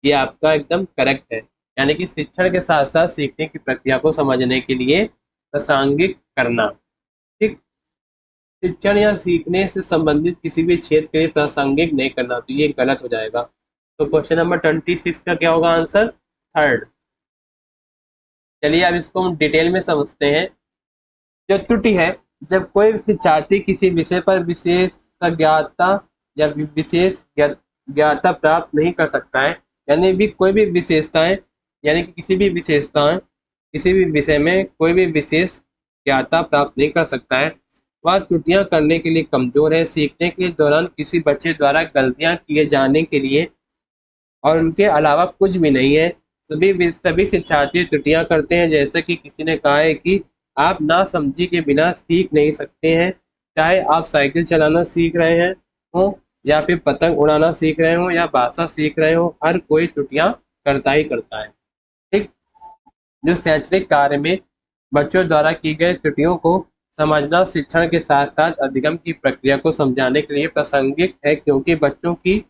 ये आपका एकदम करेक्ट है। यानी कि शिक्षण के साथ साथ सीखने की प्रक्रिया को समझने के लिए प्रासंगिक करना। ठीक, शिक्षण या सीखने से संबंधित किसी भी क्षेत्र के लिए प्रासंगिक नहीं करना, तो ये गलत हो जाएगा। तो क्वेश्चन नंबर 26 का क्या होगा आंसर, थर्ड। चलिए अब इसको हम डिटेल में समझते हैं। जो त्रुटि है, जब कोई शिक्षार्थी किसी विषय पर विशेषज्ञता या विशेष ज्ञाता प्राप्त नहीं कर सकता है, यानी भी कोई भी विशेषताएं, यानी कि किसी भी विषय में कोई भी विशेष ज्ञाता प्राप्त नहीं कर सकता है, वह त्रुटियां करने के लिए कमजोर है। सीखने के दौरान किसी बच्चे द्वारा गलतियां किए जाने के लिए और उनके अलावा कुछ भी नहीं है। सभी शिक्षार्थी त्रुटियां करते हैं। जैसे कि किसी ने कहा है कि आप ना समझी के बिना सीख नहीं सकते हैं, चाहे आप साइकिल चलाना सीख रहे हैं हो या फिर पतंग उड़ाना सीख रहे हो या भाषा सीख रहे हो, हर कोई त्रुटियां करता ही करता है। ठीक, जो शैक्षणिक कार्य में बच्चों द्वारा की गई त्रुटियों को समझना शिक्षण के साथ साथ अधिगम की प्रक्रिया को समझाने के लिए प्रासंगिक है, क्योंकि बच्चों की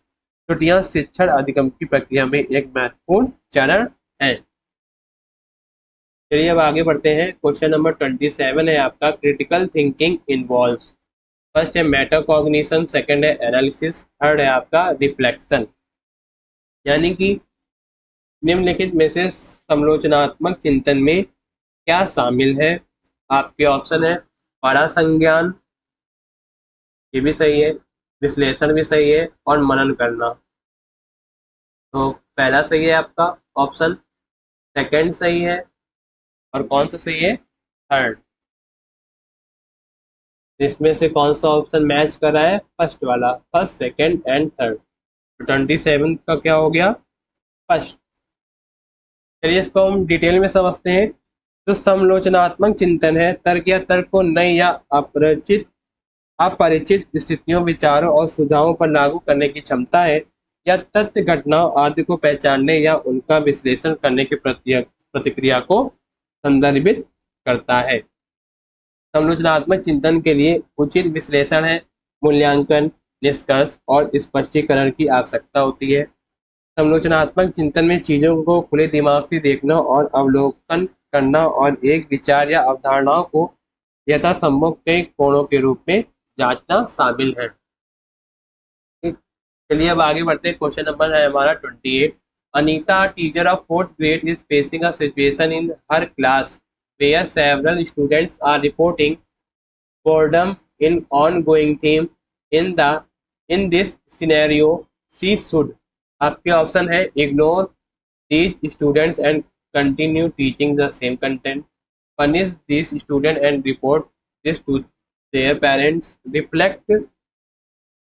त्रुटियां शिक्षण अधिगम की प्रक्रिया में एक महत्वपूर्ण चरण है। चलिए अब आगे बढ़ते हैं। क्वेश्चन नंबर 27 है आपका, क्रिटिकल थिंकिंग इन्वॉल्व्स। फर्स्ट है मेटाकॉग्निशन, सेकंड है एनालिसिस, थर्ड है आपका रिफ्लेक्शन। यानी कि निम्नलिखित में से समालोचनात्मक चिंतन में क्या शामिल है? आपके ऑप्शन है परासंज्ञान, ये भी सही है, विश्लेषण भी सही है, और मनन करना। तो पहला सही है आपका ऑप्शन, सेकंड सही है, और कौन सा सही है? थर्ड। इसमें से कौन सा ऑप्शन मैच कर रहा है? फर्स्ट वाला, फर्स्ट सेकंड एंड थर्ड। तो 27 का क्या हो गया? फर्स्ट। चलिए इसको हम डिटेल में समझते हैं। जो समालोचनात्मक चिंतन है, तर्क या तर्क को नई या अपरिचित स्थितियों, विचारों और सुझावों पर लागू करने की क्षमता है, या तथ्य, घटनाओं आदि को पहचानने या उनका विश्लेषण करने की प्रतिक्रिया को संदर्भित करता है। समालोचनात्मक चिंतन के लिए उचित विश्लेषण है, मूल्यांकन, निष्कर्ष और स्पष्टीकरण की आवश्यकता होती है। समालोचनात्मक चिंतन में चीजों को खुले दिमाग से देखना और अवलोकन करना, और एक विचार या अवधारणाओं को यथासंभव कई कोणों के रूप में जांचना शामिल है। ठीक। चलिए अब आगे बढ़ते हैं। क्वेश्चन नंबर है हमारा 28। Anita, teacher of fourth grade, is facing a situation in her class where several students are reporting boredom in ongoing theme. In this scenario, she should, आपके ऑप्शन है ignore these students and continue teaching the same content, punish these students and report this to their parents, reflect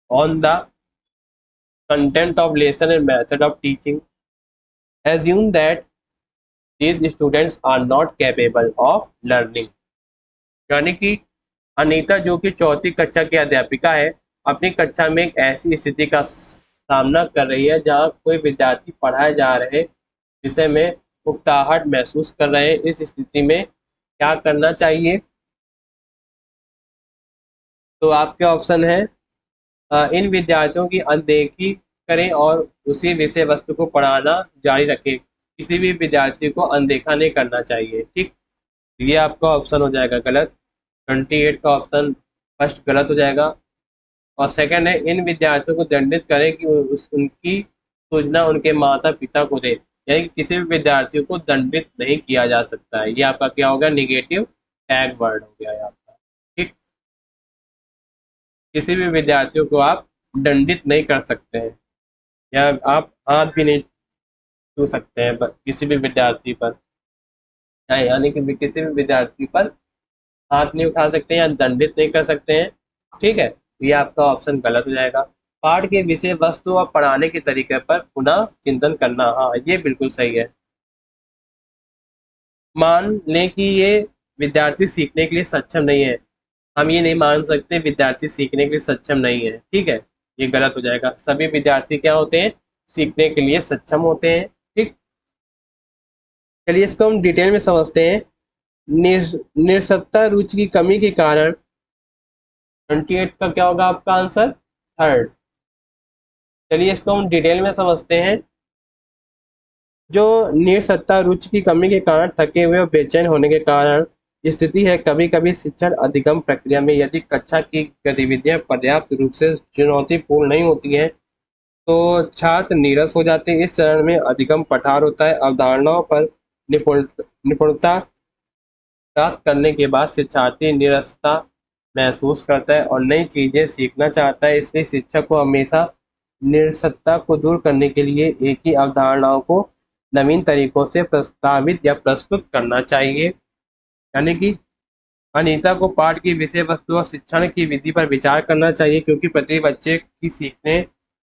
on the content of lesson and method of teaching, assume that these students are not capable of learning। यानी कि अनीता जो कि चौथी कक्षा की अध्यापिका है, अपनी कक्षा में एक ऐसी स्थिति का सामना कर रही है जहां कोई विद्यार्थी पढ़ाए जा रहे विषय में उकताहट महसूस कर रहे हैं। इस स्थिति में क्या करना चाहिए? तो आपके ऑप्शन है इन विद्यार्थियों की अनदेखी करें और उसी विषय वस्तु को पढ़ाना जारी रखें। किसी भी विद्यार्थी को अनदेखा नहीं करना चाहिए। ठीक। ये आपका ऑप्शन हो जाएगा गलत। 28 का ऑप्शन फर्स्ट गलत हो जाएगा। और सेकंड है इन विद्यार्थियों को दंडित करें कि उनकी सूचना उनके माता पिता को दे। यानी कि किसी भी विद्यार्थियों को दंडित नहीं किया जा सकता है। ये आपका क्या होगा? निगेटिव टैग वर्ड हो गया है आपका। ठीक। किसी भी विद्यार्थियों को आप दंडित नहीं कर सकते हैं, या आप हाथ भी नहीं छू सकते हैं किसी भी विद्यार्थी पर, यानी कि किसी भी विद्यार्थी पर हाथ नहीं उठा सकते हैं या दंडित नहीं कर सकते हैं। ठीक है, ये आपका ऑप्शन गलत हो जाएगा। पाठ के विषय वस्तु और पढ़ाने के तरीके पर पुनः चिंतन करना, हाँ ये बिल्कुल सही है। मान लें कि ये विद्यार्थी सीखने के लिए सक्षम नहीं है, हम ये नहीं मान सकते विद्यार्थी सीखने के लिए सक्षम नहीं है। ठीक है, ये गलत हो जाएगा। सभी विद्यार्थी क्या होते हैं? सीखने के लिए सक्षम होते हैं। ठीक। चलिए इसको हम डिटेल में समझते हैं। निरसत्ता रुचि की कमी के कारण, 28 का क्या होगा आपका आंसर? थर्ड। चलिए इसको हम डिटेल में समझते हैं। जो निरसत्ता रुचि की कमी के कारण, थके हुए और बेचैन होने के कारण स्थिति है। कभी कभी शिक्षण अधिगम प्रक्रिया में यदि कक्षा की गतिविधियां पर्याप्त रूप से चुनौतीपूर्ण नहीं होती हैं तो छात्र नीरस हो जाते हैं। इस चरण में अधिगम पठार होता है। अवधारणाओं पर निपुणता प्राप्त करने के बाद शिक्षार्थी निरसता महसूस करता है और नई चीजें सीखना चाहता है। इसलिए शिक्षक को हमेशा निरसत्ता को दूर करने के लिए एक ही अवधारणाओं को नवीन तरीकों से प्रस्तावित या प्रस्तुत करना चाहिए। यानी कि अनीता को पाठ की विषय वस्तु और शिक्षण की विधि पर विचार करना चाहिए, क्योंकि प्रत्येक बच्चे की सीखने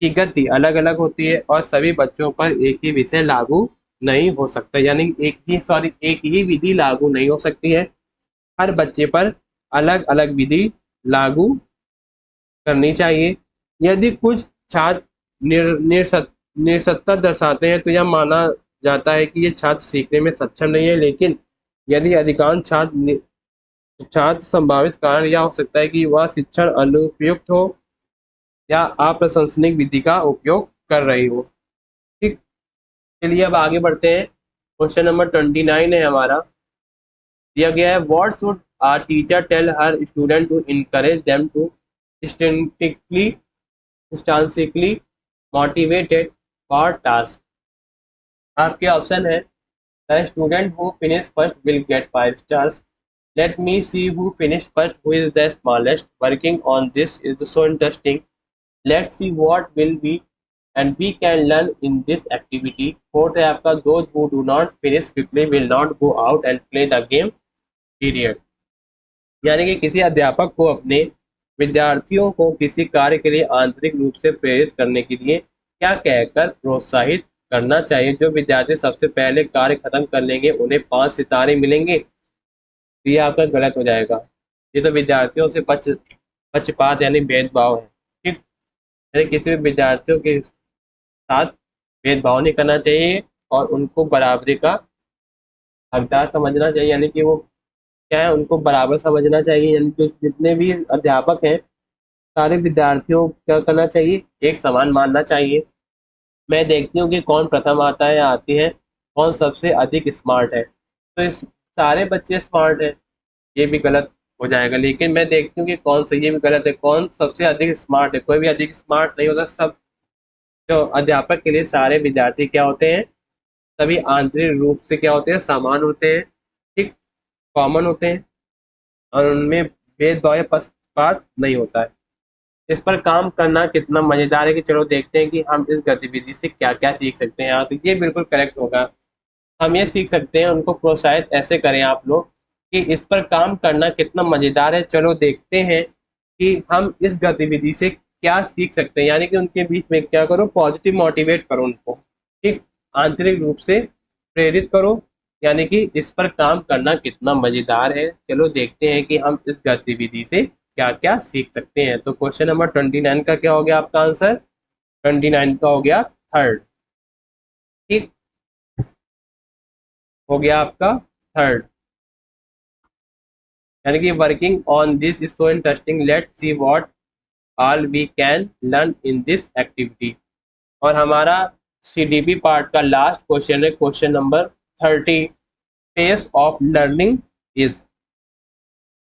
की गति अलग अलग होती है और सभी बच्चों पर एक ही विषय लागू नहीं हो सकता। यानी एक ही विधि लागू नहीं हो सकती है। हर बच्चे पर अलग अलग विधि लागू करनी चाहिए। यदि कुछ छात्र निरसत्ता दर्शाते हैं तो यह माना जाता है कि ये छात्र सीखने में सक्षम नहीं है। लेकिन यदि अधिकांश छात्र संभावित कारण यह हो सकता है कि वह शिक्षण अनुपयुक्त हो या अप्रशंसनीय विधि का उपयोग कर रही हो। ठीक। चलिए अब आगे बढ़ते हैं। क्वेश्चन नंबर 29 है हमारा, दिया गया है what should our teacher tell her student to encourage them to statistically intrinsically motivated for task. आपके ऑप्शन है the student who finish first will get 5 stars. Let me see who finished first, who is the smallest. Working on this is so interesting. Let's see what will be and we can learn in this activity. Fourth है आपका those who do not finish quickly will not go out and play the game period. यानी कि किसी अध्यापक को अपने विद्यार्थियों को किसी कार्य के लिए आंतरिक रूप से प्रेरित करने के लिए क्या कहकर प्रोत्साहित करना चाहिए। जो विद्यार्थी सबसे पहले कार्य खत्म कर लेंगे उन्हें 5 सितारे मिलेंगे। तो ये आपका गलत हो जाएगा। ये तो विद्यार्थियों से पक्षपात यानी भेदभाव है। ठीक, यानी किसी भी विद्यार्थियों के साथ भेदभाव नहीं करना चाहिए और उनको बराबरी का हकदार समझना चाहिए। यानी कि वो क्या है, उनको बराबर समझना चाहिए। यानी कि जितने भी अध्यापक हैं सारे विद्यार्थियों को क्या करना चाहिए, एक समान मानना चाहिए। मैं देखती हूँ कि कौन प्रथम आता है या आती है, कौन सबसे अधिक स्मार्ट है, तो इस सारे बच्चे स्मार्ट हैं, ये भी गलत हो जाएगा। लेकिन मैं देखती हूँ कि कौन सा, ये भी गलत है, कौन सबसे अधिक स्मार्ट है, कोई भी अधिक स्मार्ट नहीं होता। सब जो अध्यापक के लिए सारे विद्यार्थी क्या होते हैं, सभी आंतरिक रूप से क्या होते हैं, समान होते हैं, ठीक, कॉमन होते हैं और उनमें भेदभाव या पक्षपात नहीं होता है। इस पर काम करना कितना मजेदार है कि चलो देखते हैं कि हम इस गतिविधि से क्या क्या सीख सकते हैं। तो ये बिल्कुल करेक्ट होगा। हम ये सीख सकते हैं, उनको प्रोत्साहित ऐसे करें आप लोग कि इस पर काम करना कितना मजेदार है, चलो देखते हैं कि हम इस गतिविधि से क्या सीख सकते हैं। यानी कि उनके बीच में क्या करो, पॉजिटिव मोटिवेट करो उनको, ठीक, आंतरिक रूप से प्रेरित करो। यानी कि इस पर काम करना कितना मजेदार है, चलो देखते हैं कि हम इस गतिविधि से क्या क्या सीख सकते हैं। तो क्वेश्चन नंबर 29 का क्या हो गया आपका आंसर, 29 का हो गया थर्ड। ठीक, हो गया आपका थर्ड। यानी कि working on this is so interesting, let's see what all we can learn in this activity. और हमारा सीडीपी पार्ट का लास्ट क्वेश्चन है question number 30, pace of learning is.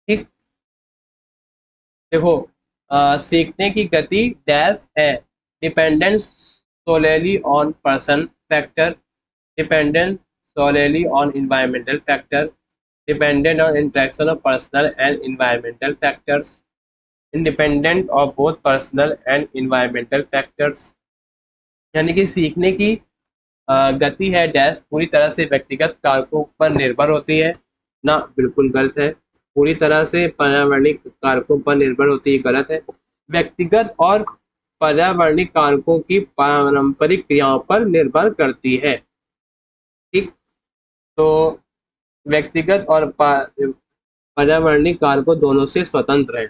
ठीक, देखो सीखने की गति डैश है, dependent solely on person factor, dependent solely on environmental factor, dependent on interaction of personal and environmental factors, independent of both personal and environmental factors। यानी कि सीखने की गति है डैश पूरी तरह से व्यक्तिगत कारकों पर निर्भर होती है ना, बिल्कुल गलत है। पूरी तरह से पर्यावरणीय कारकों पर निर्भर होती है, गलत है। व्यक्तिगत और पर्यावरणीय कारकों की पारंपरिक क्रियाओं पर निर्भर करती है। ठीक, तो व्यक्तिगत और पर्यावरणीय कारकों दोनों से स्वतंत्र है।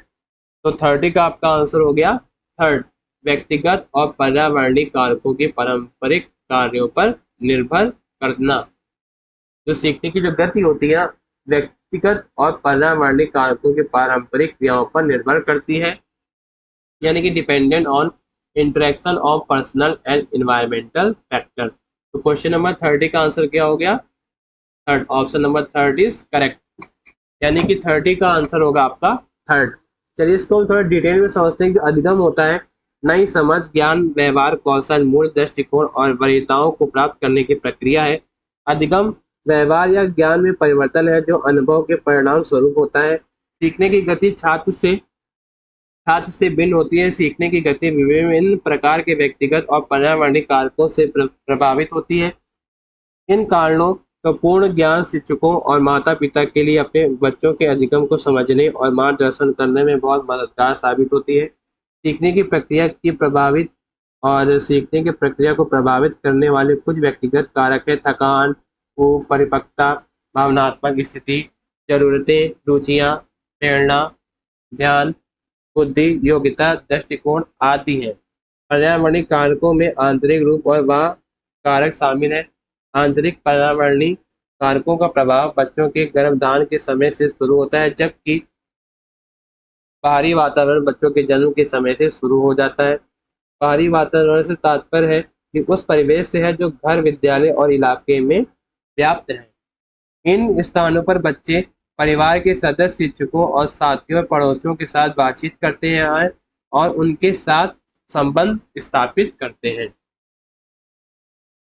तो 30 का आपका आंसर हो गया थर्ड, व्यक्तिगत और पर्यावरणीय कारकों की पारंपरिक कार्यों पर निर्भर करना। जो सीखने की जो गति होती है व्यक्तिगत और पर्यावरणीय कारकों की पारंपरिक क्रियाओं पर निर्भर करती है। यानी कि dependent on interaction of personal and environmental factor. तो क्वेश्चन नंबर 30 का आंसर क्या हो गया, third, option number third is correct. यानी कि 30 का आंसर होगा आपका थर्ड। चलिए इसको हम थोड़ा डिटेल में समझते हैं कि अधिगम होता है नई समझ, ज्ञान, व्यवहार, कौशल, मूल दृष्टिकोण और वरीयताओं को प्राप्त करने की प्रक्रिया है। अधिगम व्यवहार या ज्ञान में परिवर्तन है जो अनुभव के परिणाम स्वरूप होता है। सीखने की गति छात्र से भिन्न होती है। सीखने की गति विभिन्न प्रकार के व्यक्तिगत और पर्यावरणीय कारकों से प्रभावित होती है। इन कारणों का पूर्ण ज्ञान शिक्षकों और माता पिता के लिए अपने बच्चों के अधिगम को समझने और मार्गदर्शन करने में बहुत मददगार साबित होती है। सीखने की प्रक्रिया की प्रभावित और सीखने की प्रक्रिया को प्रभावित करने वाले कुछ व्यक्तिगत कारक है, थकान, भूख, परिपक्वता, भावनात्मक स्थिति, जरूरतें, रुचियाँ, प्रेरणा, ध्यान, बुद्धि, योग्यता, दृष्टिकोण आदि हैं। पर्यावरणीय कारकों में आंतरिक रूप और वह कारक शामिल है। आंतरिक पर्यावरणीय कारकों का प्रभाव बच्चों के गर्भधारण के समय से शुरू होता है, जबकि बाहरी वातावरण बच्चों के जन्म के समय से शुरू हो जाता है। बाहरी वातावरण से तात्पर्य है कि उस परिवेश से है जो घर, विद्यालय और इलाके में व्याप्त है। इन स्थानों पर बच्चे परिवार के सदस्य शिक्षकों और साथियों और पड़ोसियों के साथ बातचीत करते हैं और उनके साथ संबंध स्थापित करते हैं।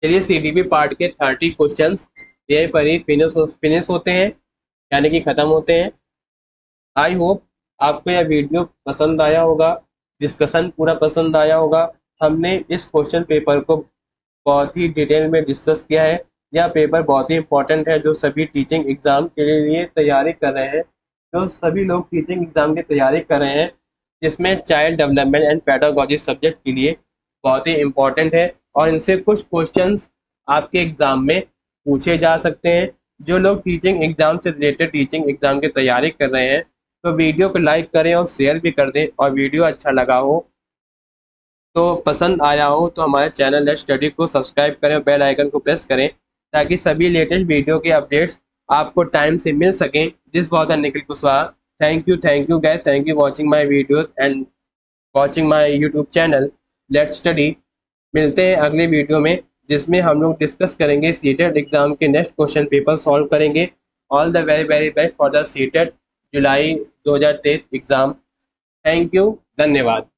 चलिए सीडीपी पार्ट के 30 क्वेश्चंस यहीं पर ही फिनिश होते हैं, यानी कि खत्म होते हैं। आई होप आपको यह वीडियो पसंद आया होगा, डिस्कशन पूरा पसंद आया होगा। हमने इस क्वेश्चन पेपर को बहुत ही डिटेल में डिस्कस किया है। यह पेपर बहुत ही इंपॉर्टेंट है जो सभी टीचिंग एग्जाम के लिए तैयारी कर रहे हैं, जो सभी लोग टीचिंग एग्जाम की तैयारी कर रहे हैं, जिसमें child development and pedagogy subject के लिए बहुत ही इंपॉर्टेंट है और इनसे कुछ क्वेश्चंस आपके एग्जाम में पूछे जा सकते हैं। जो लोग टीचिंग एग्जाम से रिलेटेड टीचिंग एग्जाम की तैयारी कर रहे हैं तो वीडियो को लाइक करें और शेयर भी कर दें, और वीडियो अच्छा लगा हो तो पसंद आया हो तो हमारे चैनल लेट्स स्टडी को सब्सक्राइब करें और बेल आइकन को प्रेस करें ताकि सभी लेटेस्ट वीडियो के अपडेट्स आपको टाइम से मिल सकें। This was Nikhil Kushwaha. Thank you guys, thank you watching my videos and watching my YouTube channel let's study. मिलते हैं अगले वीडियो में जिसमें हम लोग डिस्कस करेंगे सीटेट एग्जाम के नेक्स्ट क्वेश्चन पेपर सॉल्व करेंगे। All the very very best for the CTET July 2023 exam. Thank you, धन्यवाद।